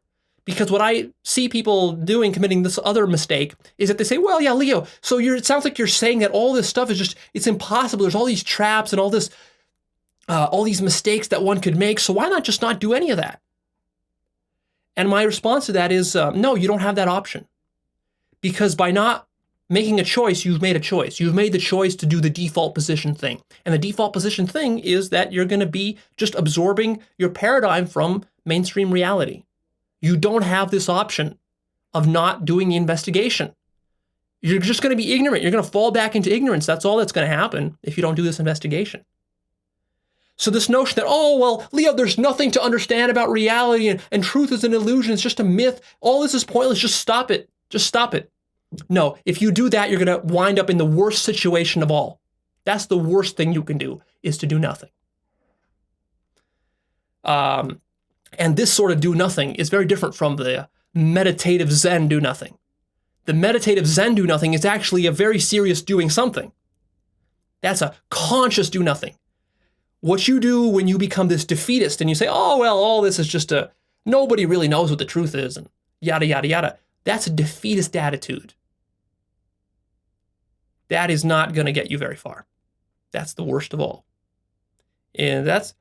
S1: Because what I see people doing, committing this other mistake, is that they say, well, yeah, Leo, so it sounds like you're saying that all this stuff is just, it's impossible. There's all these traps and all these mistakes that one could make. So why not just not do any of that? And my response to that is, no, you don't have that option. Because by not making a choice, you've made a choice. You've made the choice to do the default position thing. And the default position thing is that you're going to be just absorbing your paradigm from mainstream reality. You don't have this option of not doing the investigation. You're just going to be ignorant. You're going to fall back into ignorance. That's all that's going to happen if you don't do this investigation. So this notion that, oh, well, Leo, there's nothing to understand about reality and truth is an illusion. It's just a myth. All this is pointless. Just stop it. Just stop it. No, if you do that, you're going to wind up in the worst situation of all. That's the worst thing you can do, is to do nothing. And this sort of do nothing is very different from the meditative Zen do nothing. The meditative Zen do nothing is actually a very serious doing something. That's a conscious do nothing. What you do when you become this defeatist and you say, oh, well, all this is just nobody really knows what the truth is and yada, yada, yada. That's a defeatist attitude. That is not going to get you very far. That's the worst of all. And that's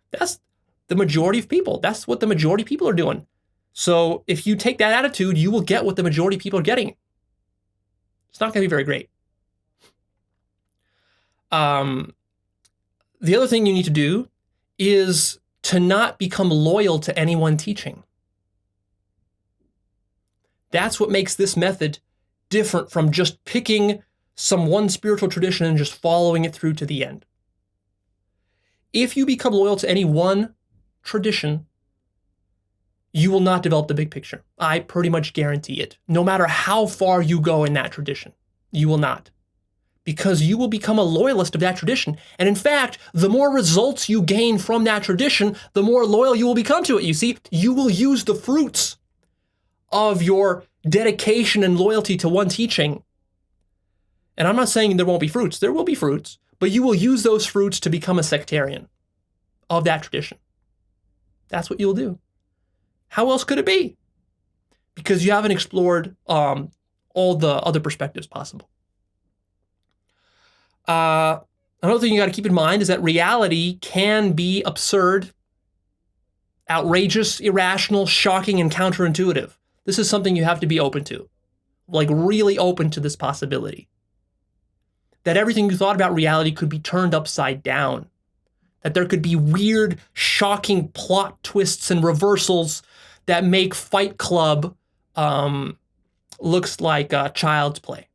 S1: the majority of people. That's what the majority of people are doing. So if you take that attitude, you will get what the majority of people are getting. It's not going to be very great. The other thing you need to do is to not become loyal to any one teaching. That's what makes this method different from just picking some one spiritual tradition and just following it through to the end. If you become loyal to any one tradition, you will not develop the big picture. I pretty much guarantee it. No matter how far you go in that tradition, you will not. Because you will become a loyalist of that tradition. And in fact, the more results you gain from that tradition, the more loyal you will become to it. You see, you will use the fruits of your dedication and loyalty to one teaching. And I'm not saying there won't be fruits. There will be fruits. But you will use those fruits to become a sectarian of that tradition. That's what you'll do. How else could it be? Because you haven't explored all the other perspectives possible. Another thing you got to keep in mind is that reality can be absurd, outrageous, irrational, shocking, and counterintuitive. This is something you have to be open to, like really open to this possibility. That everything you thought about reality could be turned upside down. That there could be weird, shocking plot twists and reversals that make Fight Club looks like child's play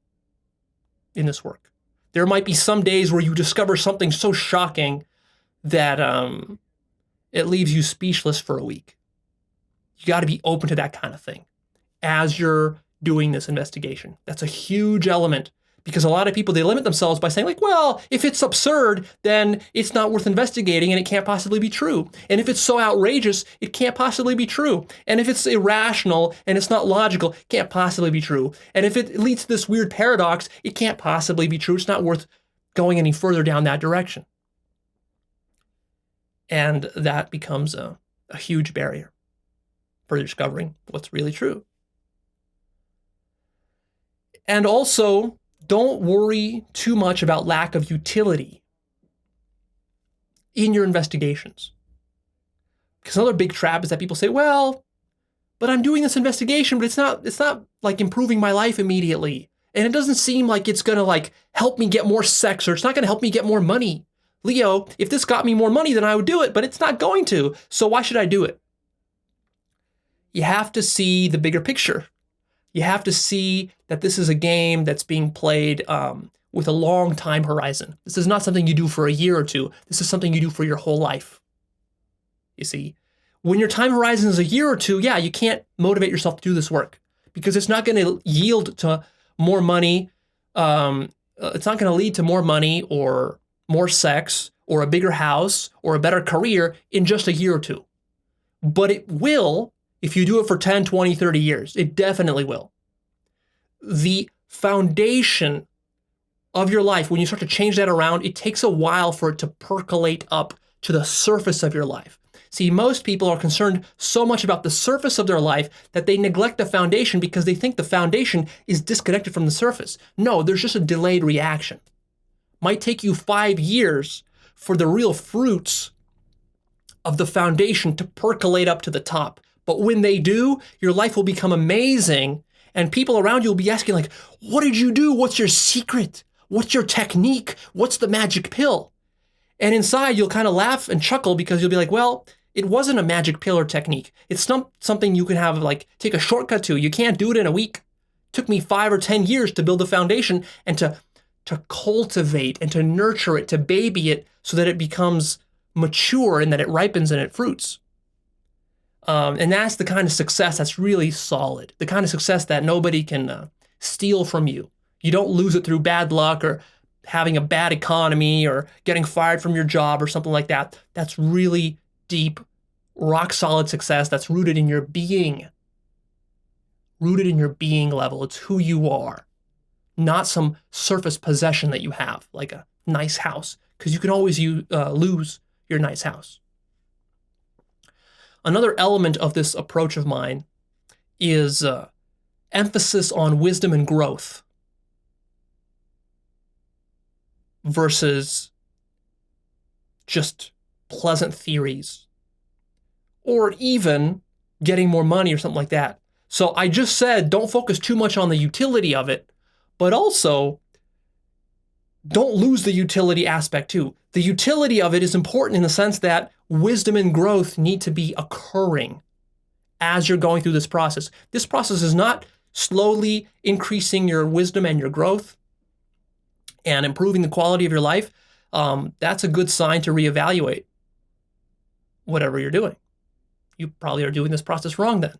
S1: in this work. There might be some days where you discover something so shocking that it leaves you speechless for a week. You got to be open to that kind of thing as you're doing this investigation. That's a huge element. Because a lot of people, they limit themselves by saying like, well, if it's absurd, then it's not worth investigating and it can't possibly be true. And if it's so outrageous, it can't possibly be true. And if it's irrational and it's not logical, it can't possibly be true. And if it leads to this weird paradox, it can't possibly be true. It's not worth going any further down that direction. And that becomes a huge barrier for discovering what's really true. And also, don't worry too much about lack of utility in your investigations. Because another big trap is that people say, well, but I'm doing this investigation, but it's not like improving my life immediately. And it doesn't seem like it's going to like help me get more sex, or it's not going to help me get more money. Leo, if this got me more money, then I would do it, but it's not going to. So why should I do it? You have to see the bigger picture. You have to see that this is a game that's being played with a long time horizon. This is not something you do for a year or two. This is something you do for your whole life. You see, when your time horizon is a year or two, yeah, you can't motivate yourself to do this work because it's not going to yield to more money. It's not going to lead to more money or more sex or a bigger house or a better career in just a year or two. But it will if you do it for 10, 20, 30 years. It definitely will. The foundation of your life, when you start to change that around, it takes a while for it to percolate up to the surface of your life. See, most people are concerned so much about the surface of their life that they neglect the foundation because they think the foundation is disconnected from the surface. No, there's just a delayed reaction. Might take you 5 years for the real fruits of the foundation to percolate up to the top. But when they do, your life will become amazing, and people around you will be asking, like, what did you do? What's your secret? What's your technique? What's the magic pill? And inside, you'll kind of laugh and chuckle because you'll be like, well, it wasn't a magic pill or technique. It's not something you can have, like, take a shortcut to. You can't do it in a week. It took me 5 or 10 years to build the foundation and to cultivate and to nurture it, to baby it so that it becomes mature and that it ripens and it fruits. And that's the kind of success that's really solid, the kind of success that nobody can steal from you. You don't lose it through bad luck or having a bad economy or getting fired from your job or something like that. That's really deep, rock solid success that's rooted in your being. Rooted in your being level. It's who you are, not some surface possession that you have, like a nice house, because you can always lose your nice house. Another element of this approach of mine is emphasis on wisdom and growth versus just pleasant theories or even getting more money or something like that. So I just said don't focus too much on the utility of it, but also don't lose the utility aspect too. The utility of it is important in the sense that wisdom and growth need to be occurring as you're going through this process. This process is not slowly increasing your wisdom and your growth and improving the quality of your life. That's a good sign to reevaluate whatever you're doing. You probably are doing this process wrong then.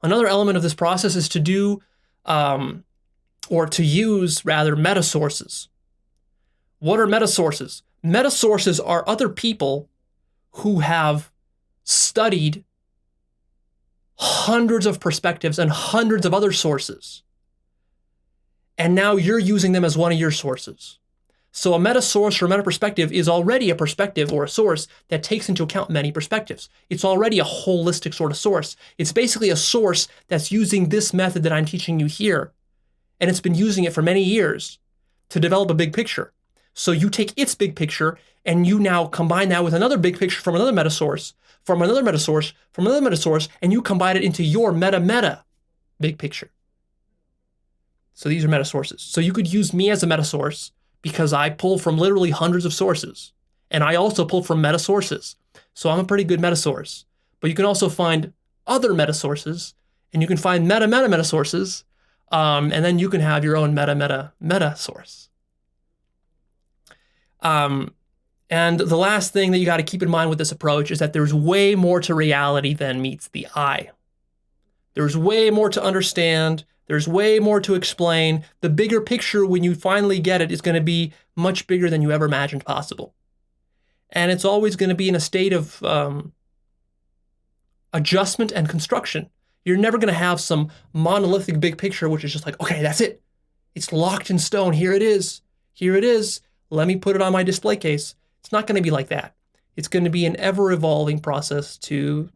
S1: Another element of this process is to do, or to use rather, meta sources. What are meta sources? Meta sources are other people who have studied hundreds of perspectives and hundreds of other sources. And now you're using them as one of your sources. So a meta source or a meta perspective is already a perspective or a source that takes into account many perspectives. It's already a holistic sort of source. It's basically a source that's using this method that I'm teaching you here. And it's been using it for many years to develop a big picture. So you take its big picture and you now combine that with another big picture from another meta source, from another meta source, from another meta source, and you combine it into your meta big picture. So these are meta sources. So you could use me as a meta source because I pull from literally hundreds of sources. And I also pull from meta sources. So I'm a pretty good meta source. But you can also find other meta sources, and you can find meta sources, and then you can have your own meta source. And the last thing that you got to keep in mind with this approach is that there's way more to reality than meets the eye. There's way more to understand. There's way more to explain. The bigger picture, when you finally get it, is going to be much bigger than you ever imagined possible. And it's always going to be in a state of adjustment and construction. You're never going to have some monolithic big picture, which is just like, okay, that's it. It's locked in stone. Here it is. Here it is. Let me put it on my display case. It's not going to be like that. It's going to be an ever-evolving process to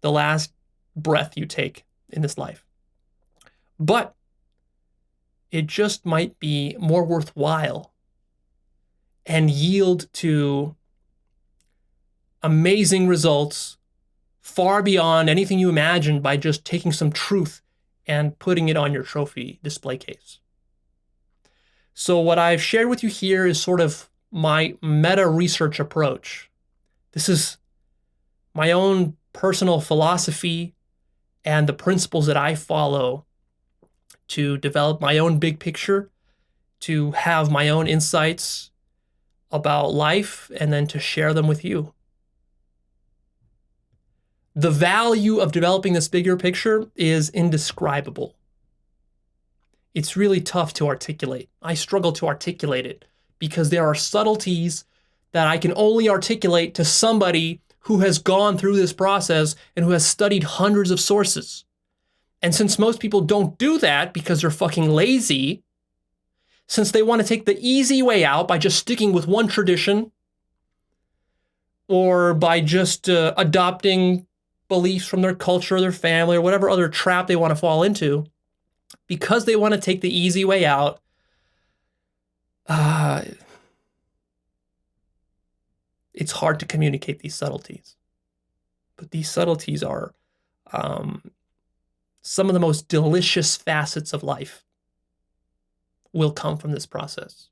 S1: the last breath you take in this life. But it just might be more worthwhile and yield to amazing results far beyond anything you imagined by just taking some truth and putting it on your trophy display case. So what I've shared with you here is sort of my meta research approach. This is my own personal philosophy and the principles that I follow to develop my own big picture, to have my own insights about life, and then to share them with you. The value of developing this bigger picture is indescribable. It's really tough to articulate. I struggle to articulate it because there are subtleties that I can only articulate to somebody who has gone through this process and who has studied hundreds of sources. And since most people don't do that because they're fucking lazy, since they want to take the easy way out by just sticking with one tradition or by just adopting beliefs from their culture or their family or whatever other trap they want to fall into, because they want to take the easy way out, it's hard to communicate these subtleties. But these subtleties are some of the most delicious facets of life will come from this process.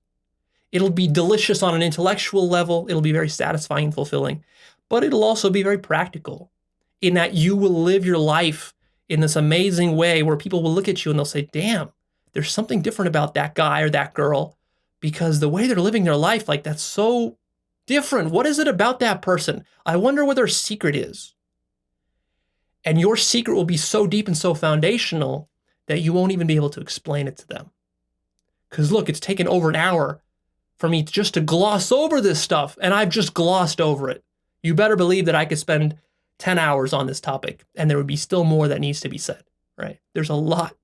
S1: It'll be delicious on an intellectual level. It'll be very satisfying and fulfilling, but it'll also be very practical in that you will live your life in this amazing way where people will look at you and they'll say, damn, there's something different about that guy or that girl because the way they're living their life, like that's so different. What is it about that person? I wonder what their secret is. And your secret will be so deep and so foundational that you won't even be able to explain it to them. Because look, it's taken over an hour for me just to gloss over this stuff, and I've just glossed over it. You better believe that I could spend 10 hours on this topic, and there would be still more that needs to be said, right? There's a lot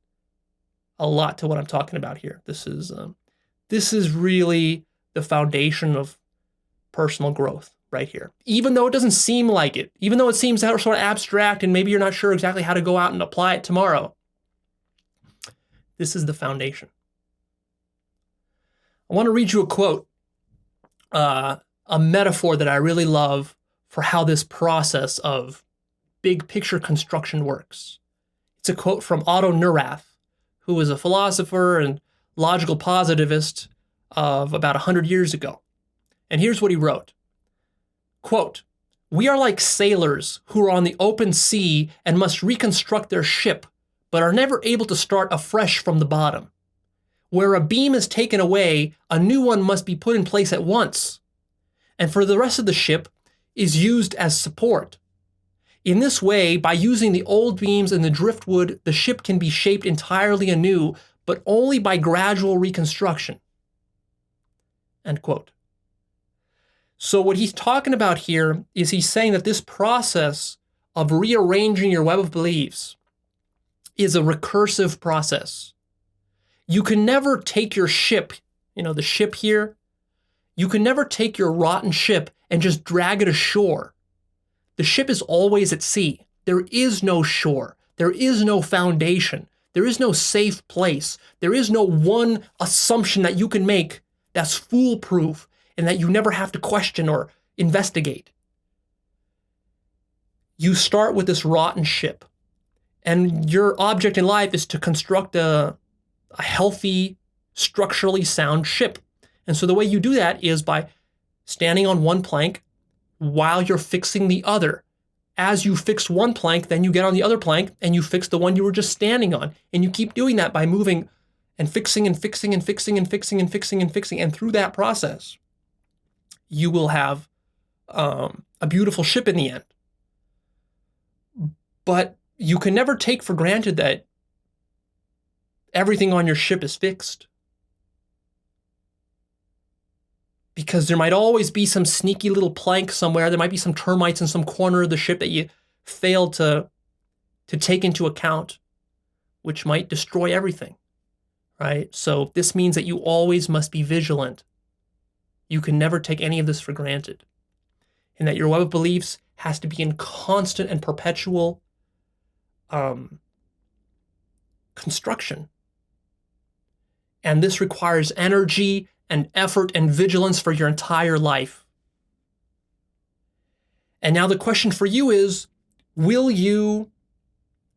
S1: to what I'm talking about here. This is really the foundation of personal growth right here. Even though it doesn't seem like it, even though it seems sort of abstract and maybe you're not sure exactly how to go out and apply it tomorrow, this is the foundation. I want to read you a quote, a metaphor that I really love for how this process of big picture construction works. It's a quote from Otto Neurath, who was a philosopher and logical positivist of about 100 years ago. And here's what he wrote. Quote, "We are like sailors who are on the open sea and must reconstruct their ship, but are never able to start afresh from the bottom. Where a beam is taken away, a new one must be put in place at once. And for the rest of the ship is used as support. In this way, by using the old beams and the driftwood, the ship can be shaped entirely anew, but only by gradual reconstruction." End quote. So what he's talking about here is he's saying that this process of rearranging your web of beliefs is a recursive process. You can never take your ship, the ship here, you can never take your rotten ship and just drag it ashore. The ship is always at sea. There is no shore. There is no foundation. There is no safe place. There is no one assumption that you can make that's foolproof and that you never have to question or investigate. You start with this rotten ship, and your object in life is to construct a healthy, structurally sound ship. And so the way you do that is by standing on one plank while you're fixing the other. As you fix one plank, then you get on the other plank and you fix the one you were just standing on. And you keep doing that by moving and fixing and fixing and fixing and fixing and fixing and fixing. And through that process, you will have a beautiful ship in the end. But you can never take for granted that everything on your ship is fixed. Because there might always be some sneaky little plank somewhere. There might be some termites in some corner of the ship that you failed to take into account, which might destroy everything, right? So this means that you always must be vigilant. You can never take any of this for granted. And that your web of beliefs has to be in constant and perpetual construction. And this requires energy and effort and vigilance for your entire life. And now the question for you is, Will you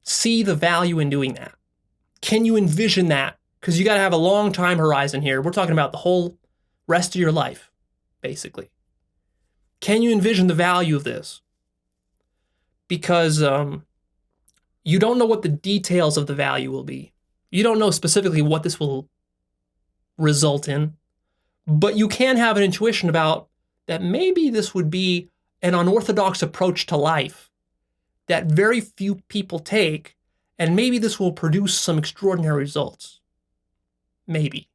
S1: see the value in doing that? Can you envision that? Because you got to have a long time horizon here. We're talking about the whole rest of your life, basically. Can you envision the value of this? Because you don't know what the details of the value will be. You don't know specifically what this will result in, but you can have an intuition about that maybe this would be an unorthodox approach to life that very few people take, and maybe this will produce some extraordinary results. Maybe.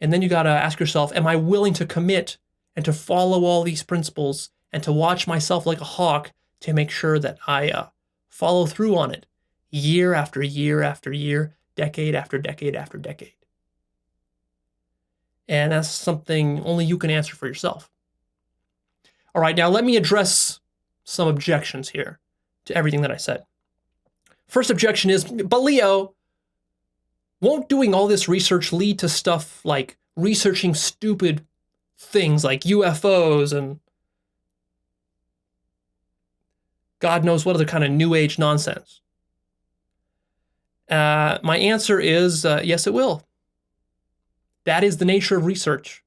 S1: And then you got to ask yourself, am I willing to commit and to follow all these principles and to watch myself like a hawk to make sure that I follow through on it year after year after year, decade after decade after decade? And that's something only you can answer for yourself. All right, now let me address some objections here to everything that I said. First objection is, but Leo, won't doing all this research lead to stuff like researching stupid things like UFOs and God knows what other kind of new age nonsense? My answer is yes, it will. That is the nature of research,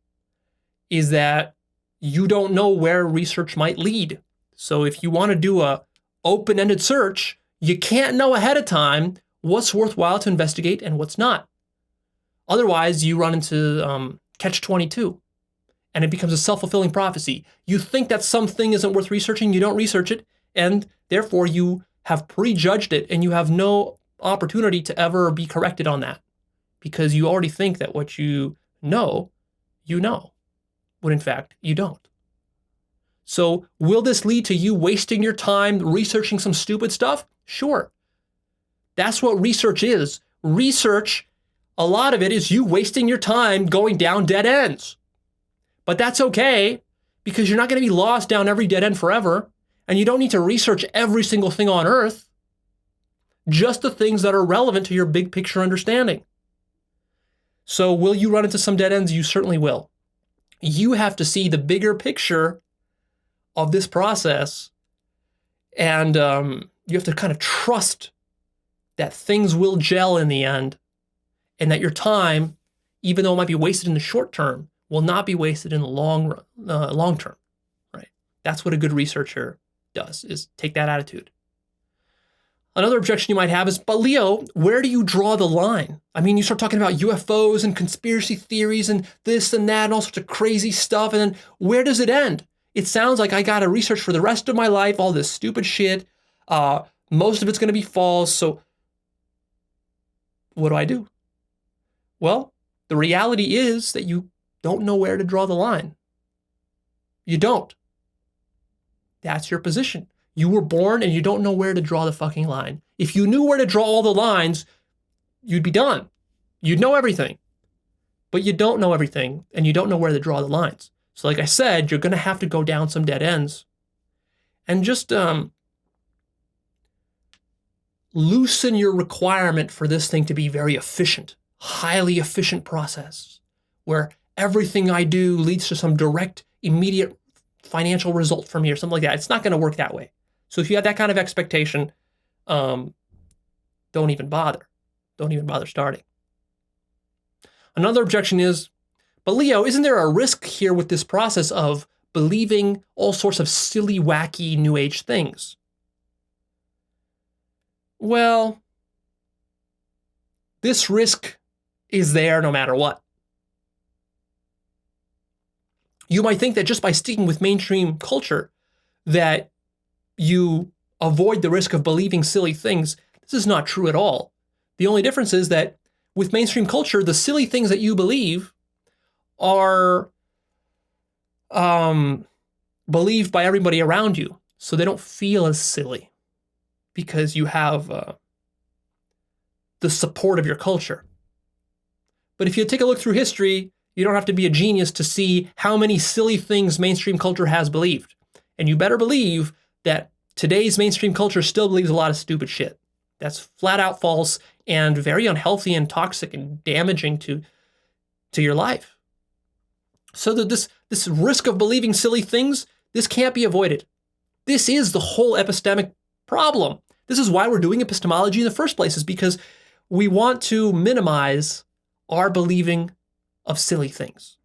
S1: is that you don't know where research might lead. So if you want to do a open-ended search, you can't know ahead of time what's worthwhile to investigate and what's not. Otherwise, you run into catch-22, and it becomes a self-fulfilling prophecy. You think that something isn't worth researching, you don't research it, and therefore you have prejudged it, and you have no opportunity to ever be corrected on that, because you already think that what you know, when in fact you don't. So will this lead to you wasting your time researching some stupid stuff? Sure. That's what research is. Research, a lot of it is you wasting your time going down dead ends. But that's okay, because you're not going to be lost down every dead end forever, and you don't need to research every single thing on Earth, just the things that are relevant to your big picture understanding. So will you run into some dead ends? You certainly will. You have to see the bigger picture of this process, and you have to kind of trust that things will gel in the end, and that your time, even though it might be wasted in the short term, will not be wasted in the long term, right? That's what a good researcher does, is take that attitude. Another objection you might have is, but Leo, where do you draw the line? I mean, you start talking about UFOs and conspiracy theories and this and that and all sorts of crazy stuff, and then where does it end? It sounds like I got to research for the rest of my life all this stupid shit. Most of it's going to be false, so what do I do? Well, the reality is that you don't know where to draw the line. You don't. That's your position. You were born and you don't know where to draw the fucking line. If you knew where to draw all the lines, you'd be done. You'd know everything. But you don't know everything, and you don't know where to draw the lines. So like I said, you're going to have to go down some dead ends. And just loosen your requirement for this thing to be very efficient, highly efficient process, where everything I do leads to some direct, immediate financial result from me or something like that. It's not going to work that way. So if you have that kind of expectation, don't even bother. Don't even bother starting. Another objection is, but Leo, isn't there a risk here with this process of believing all sorts of silly, wacky, new age things? Well, this risk is there no matter what. You might think that just by sticking with mainstream culture that you avoid the risk of believing silly things. This is not true at all. The only difference is that with mainstream culture, the silly things that you believe are believed by everybody around you, so they don't feel as silly because you have the support of your culture. But if you take a look through history, you don't have to be a genius to see how many silly things mainstream culture has believed. And you better believe that today's mainstream culture still believes a lot of stupid shit. That's flat out false and very unhealthy and toxic and damaging to your life. So that this risk of believing silly things, this can't be avoided. This is the whole epistemic Problem. This is why we're doing epistemology in the first place, is because we want to minimize our believing of silly things.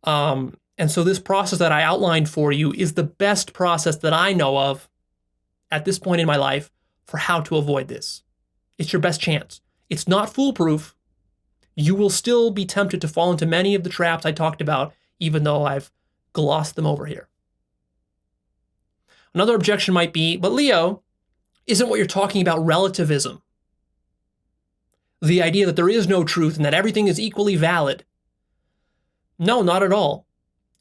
S1: And so this process that I outlined for you is the best process that I know of at this point in my life for how to avoid this. It's your best chance. It's not foolproof. You will still be tempted to fall into many of the traps I talked about, even though I've glossed them over here. Another objection might be, but Leo, isn't what you're talking about relativism? The idea that there is no truth and that everything is equally valid. No, not at all.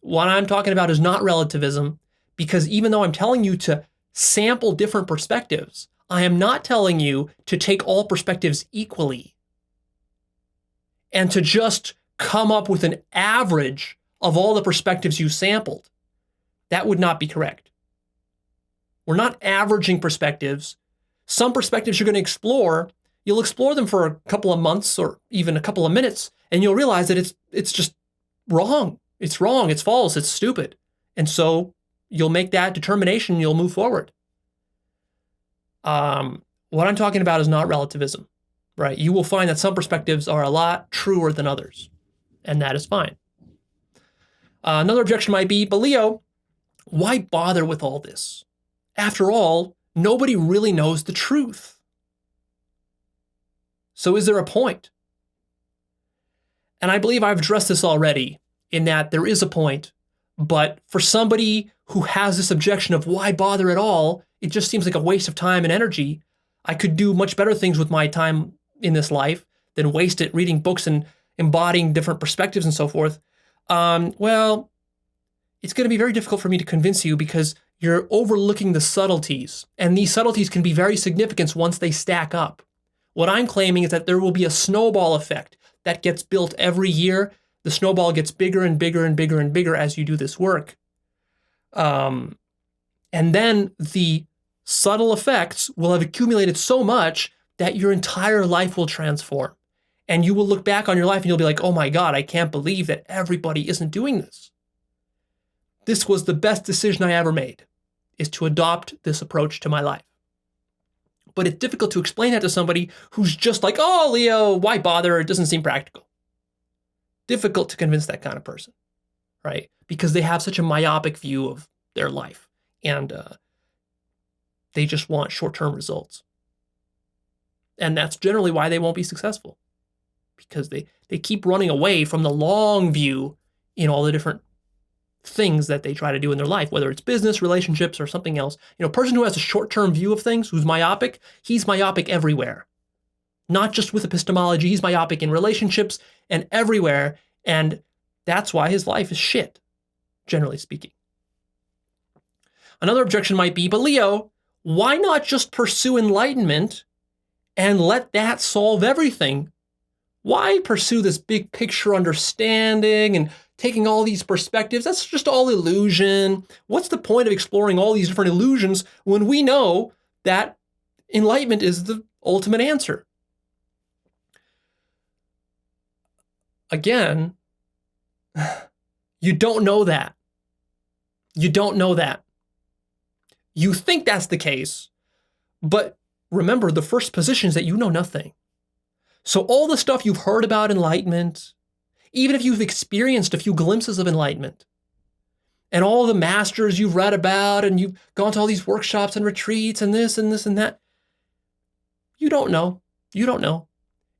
S1: What I'm talking about is not relativism, because even though I'm telling you to sample different perspectives, I am not telling you to take all perspectives equally and to just come up with an average of all the perspectives you sampled. That would not be correct. We're not averaging perspectives. Some perspectives you're going to explore, you'll explore them for a couple of months or even a couple of minutes, and you'll realize that it's just wrong. It's wrong, it's false, it's stupid. And so you'll make that determination and you'll move forward. What I'm talking about is not relativism, right? You will find that some perspectives are a lot truer than others, and that is fine. Another objection might be, but Leo, why bother with all this? After all, nobody really knows the truth. So is there a point? And I believe I've addressed this already, in that there is a point, but for somebody who has this objection of why bother at all, it just seems like a waste of time and energy. I could do much better things with my time in this life than waste it reading books and embodying different perspectives and so forth. Well, it's going to be very difficult for me to convince you because you're overlooking the subtleties, and these subtleties can be very significant once they stack up. What I'm claiming is that there will be a snowball effect that gets built every year. The snowball gets bigger and bigger and bigger and bigger as you do this work. And then the subtle effects will have accumulated so much that your entire life will transform. And you will look back on your life and you'll be like, oh my God, I can't believe that everybody isn't doing this. This was the best decision I ever made, is to adopt this approach to my life. But it's difficult to explain that to somebody who's just like, oh, Leo, why bother? It doesn't seem practical. Difficult to convince that kind of person, right? Because they have such a myopic view of their life, and they just want short-term results. And that's generally why they won't be successful, because they keep running away from the long view in all the different things that they try to do in their life, whether it's business, relationships, or something else. A person who has a short-term view of things, who's myopic, he's myopic everywhere. Not just with epistemology, he's myopic in relationships and everywhere, and that's why his life is shit, generally speaking. Another objection might be, but Leo, why not just pursue enlightenment and let that solve everything? Why pursue this big picture understanding and taking all these perspectives? That's just all illusion. What's the point of exploring all these different illusions when we know that enlightenment is the ultimate answer? Again, you don't know that. You don't know that. You think that's the case, but remember, the first position is that you know nothing. So all the stuff you've heard about enlightenment, even if you've experienced a few glimpses of enlightenment, and all the masters you've read about, and you've gone to all these workshops and retreats and this and this and that, you don't know. You don't know.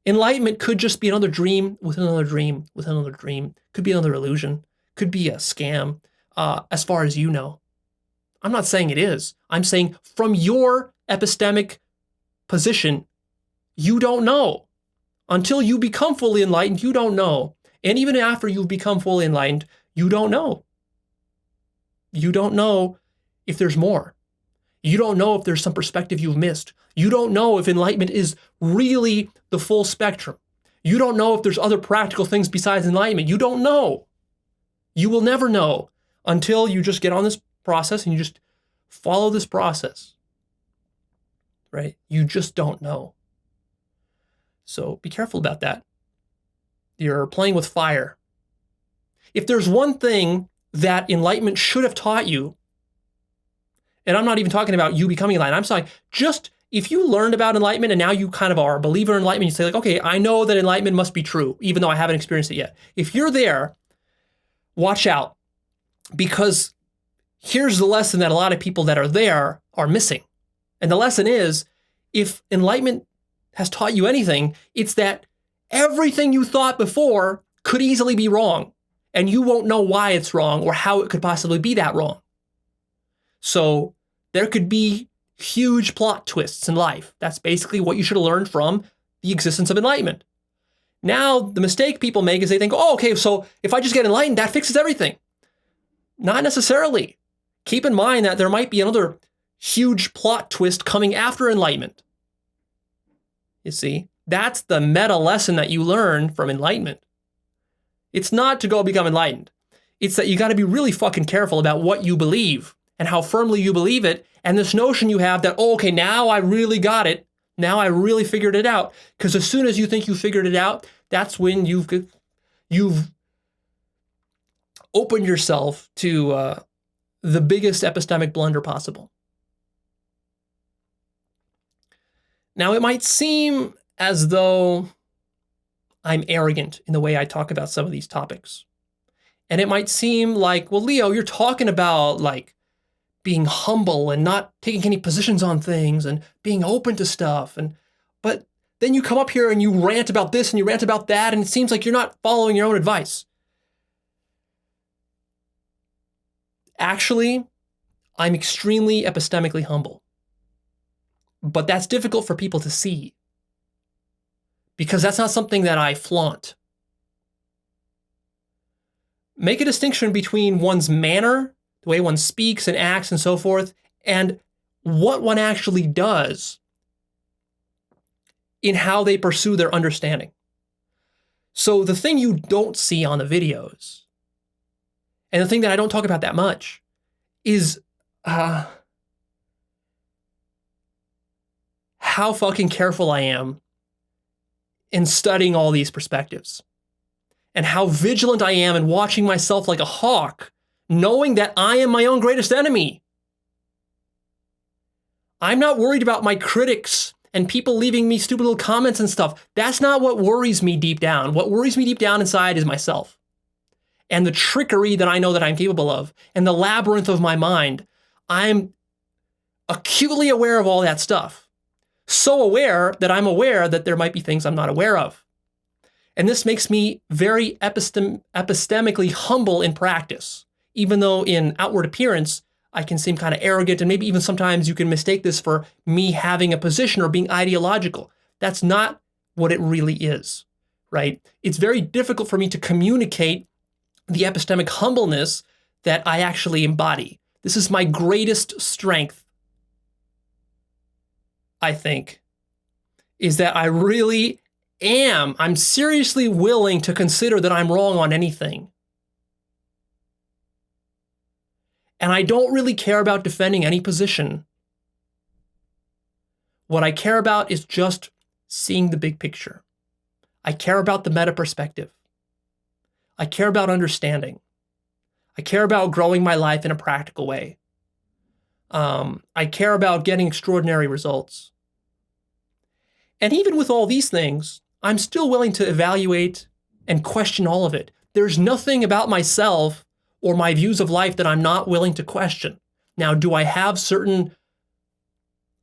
S1: Enlightenment could just be another dream with another dream with another dream. Could be another illusion. Could be a scam, as far as you know. I'm not saying it is. I'm saying from your epistemic position, you don't know. Until you become fully enlightened, you don't know. And even after you've become fully enlightened, you don't know. You don't know if there's more. You don't know if there's some perspective you've missed. You don't know if enlightenment is really the full spectrum. You don't know if there's other practical things besides enlightenment. You don't know. You will never know until you just get on this process and you just follow this process, right? You just don't know. So be careful about that. You're playing with fire. If there's one thing that enlightenment should have taught you, And I'm not even talking about you becoming enlightened. I'm saying just if you learned about enlightenment and now you kind of are a believer in enlightenment, you say like, okay, I know that enlightenment must be true, even though I haven't experienced it yet. If you're there, watch out, because here's the lesson that a lot of people that are there are missing. And the lesson is, if enlightenment has taught you anything, it's that everything you thought before could easily be wrong, and you won't know why it's wrong or how it could possibly be that wrong. So there could be huge plot twists in life. That's basically what you should have learned from the existence of enlightenment. Now, the mistake people make is they think, oh, okay, so if I just get enlightened, that fixes everything. Not necessarily. Keep in mind that there might be another huge plot twist coming after enlightenment. You see, that's the meta lesson that you learn from enlightenment. It's not to go become enlightened. It's that you got to be really fucking careful about what you believe and how firmly you believe it, and this notion you have that, oh, okay, now I really got it. Now I really figured it out. Because as soon as you think you figured it out, that's when you've opened yourself to the biggest epistemic blunder possible. Now, it might seem as though I'm arrogant in the way I talk about some of these topics. And it might seem like, well, Leo, you're talking about like being humble and not taking any positions on things and being open to stuff. But then you come up here and you rant about this and you rant about that, and it seems like you're not following your own advice. Actually, I'm extremely epistemically humble. But that's difficult for people to see, because that's not something that I flaunt. Make a distinction between one's manner, the way one speaks and acts and so forth, and what one actually does in how they pursue their understanding. So the thing you don't see on the videos, and the thing that I don't talk about that much, is how fucking careful I am in studying all these perspectives, and how vigilant I am in watching myself like a hawk, knowing that I am my own greatest enemy. I'm not worried about my critics and people leaving me stupid little comments and stuff. That's not what worries me deep down. What worries me deep down inside is myself and the trickery that I know that I'm capable of, and the labyrinth of my mind. I'm acutely aware of all that stuff. So aware that I'm aware that there might be things I'm not aware of. And this makes me very epistemically humble in practice, even though in outward appearance, I can seem kind of arrogant, and maybe even sometimes you can mistake this for me having a position or being ideological. That's not what it really is, right? It's very difficult for me to communicate the epistemic humbleness that I actually embody. This is my greatest strength, I think, is that I really I'm seriously willing to consider that I'm wrong on anything. And I don't really care about defending any position. What I care about is just seeing the big picture. I care about the meta perspective. I care about understanding. I care about growing my life in a practical way. I care about getting extraordinary results. And even with all these things, I'm still willing to evaluate and question all of it. There's nothing about myself or my views of life that I'm not willing to question. Now, do I have certain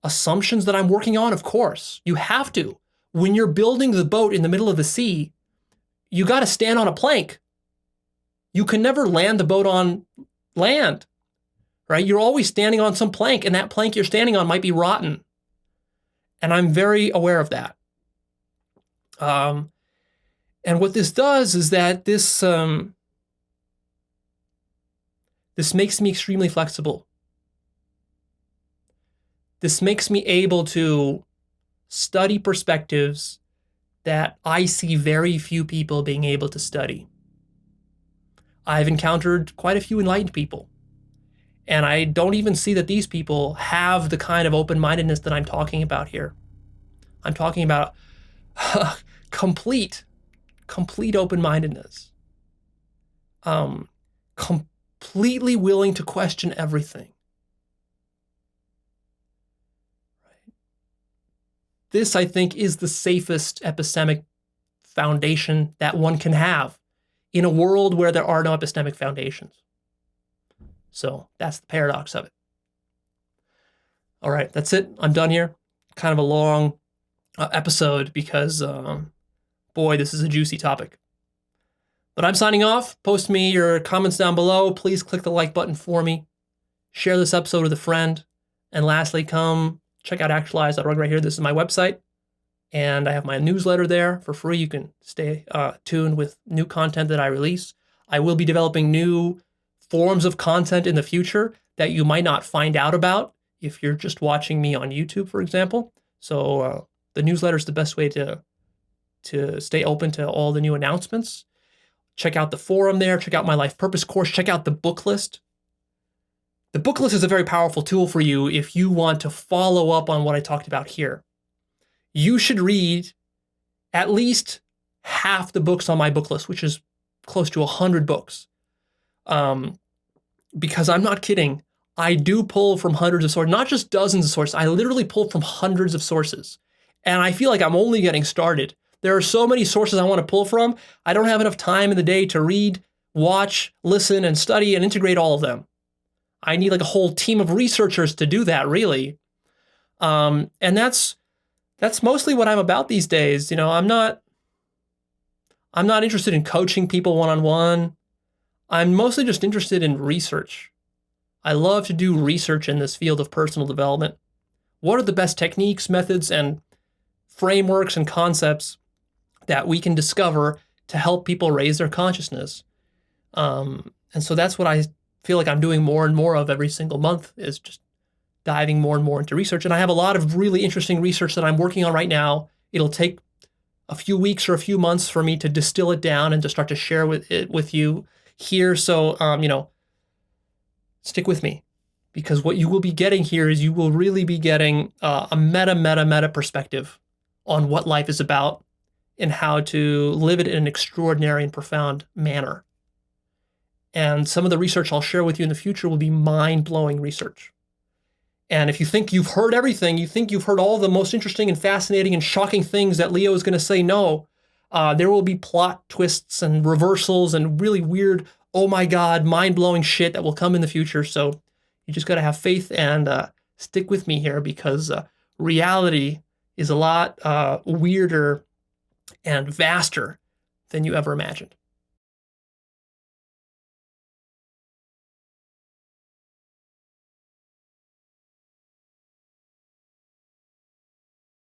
S1: assumptions that I'm working on? Of course. You have to. When you're building the boat in the middle of the sea, you got to stand on a plank. You can never land the boat on land, right? You're always standing on some plank, and that plank you're standing on might be rotten. And I'm very aware of that. And what this does is that this makes me extremely flexible. This makes me able to study perspectives that I see very few people being able to study. I've encountered quite a few enlightened people, and I don't even see that these people have the kind of open-mindedness that I'm talking about here. I'm talking about complete open-mindedness. Completely willing to question everything. this, I think, is the safest epistemic foundation that one can have in a world where there are no epistemic foundations. So that's the paradox of it. All right, that's it. I'm done here. Kind of a long episode because, boy, this is a juicy topic. But I'm signing off. Post me your comments down below. Please click the like button for me. Share this episode with a friend. And lastly, come check out Actualized.org right here. This is my website. And I have my newsletter there for free. You can stay tuned with new content that I release. I will be developing new forms of content in the future that you might not find out about if you're just watching me on YouTube, for example. So the newsletter is the best way to stay open to all the new announcements. Check out the forum there. Check out my life purpose course. Check out the book list. The book list is a very powerful tool for you if you want to follow up on what I talked about here. You should read at least half the books on my book list, which is close to 100 books. Because I'm not kidding. I do pull from hundreds of sources, not just dozens of sources. I literally pull from hundreds of sources. And I feel like I'm only getting started. There are so many sources I want to pull from. I don't have enough time in the day to read, watch, listen, and study and integrate all of them. I need like a whole team of researchers to do that, really. And that's mostly what I'm about these days. You know, I'm not interested in coaching people one-on-one. I'm mostly just interested in research. I love to do research in this field of personal development. What are the best techniques, methods, and frameworks and concepts that we can discover to help people raise their consciousness? And so that's what I feel like I'm doing more and more of every single month, is just diving more and more into research. And I have a lot of really interesting research that I'm working on right now. It'll take a few weeks or a few months for me to distill it down and to start to share it with you here. So, stick with me, because what you will be getting here is you will really be getting a meta perspective on what life is about and how to live it in an extraordinary and profound manner. And some of the research I'll share with you in the future will be mind-blowing research. And if you think you've heard everything, you think you've heard all the most interesting and fascinating and shocking things that Leo is going to say, no, there will be plot twists and reversals and really weird, oh my God, mind-blowing shit that will come in the future. So you just got to have faith and stick with me here, because reality is a lot weirder and vaster than you ever imagined.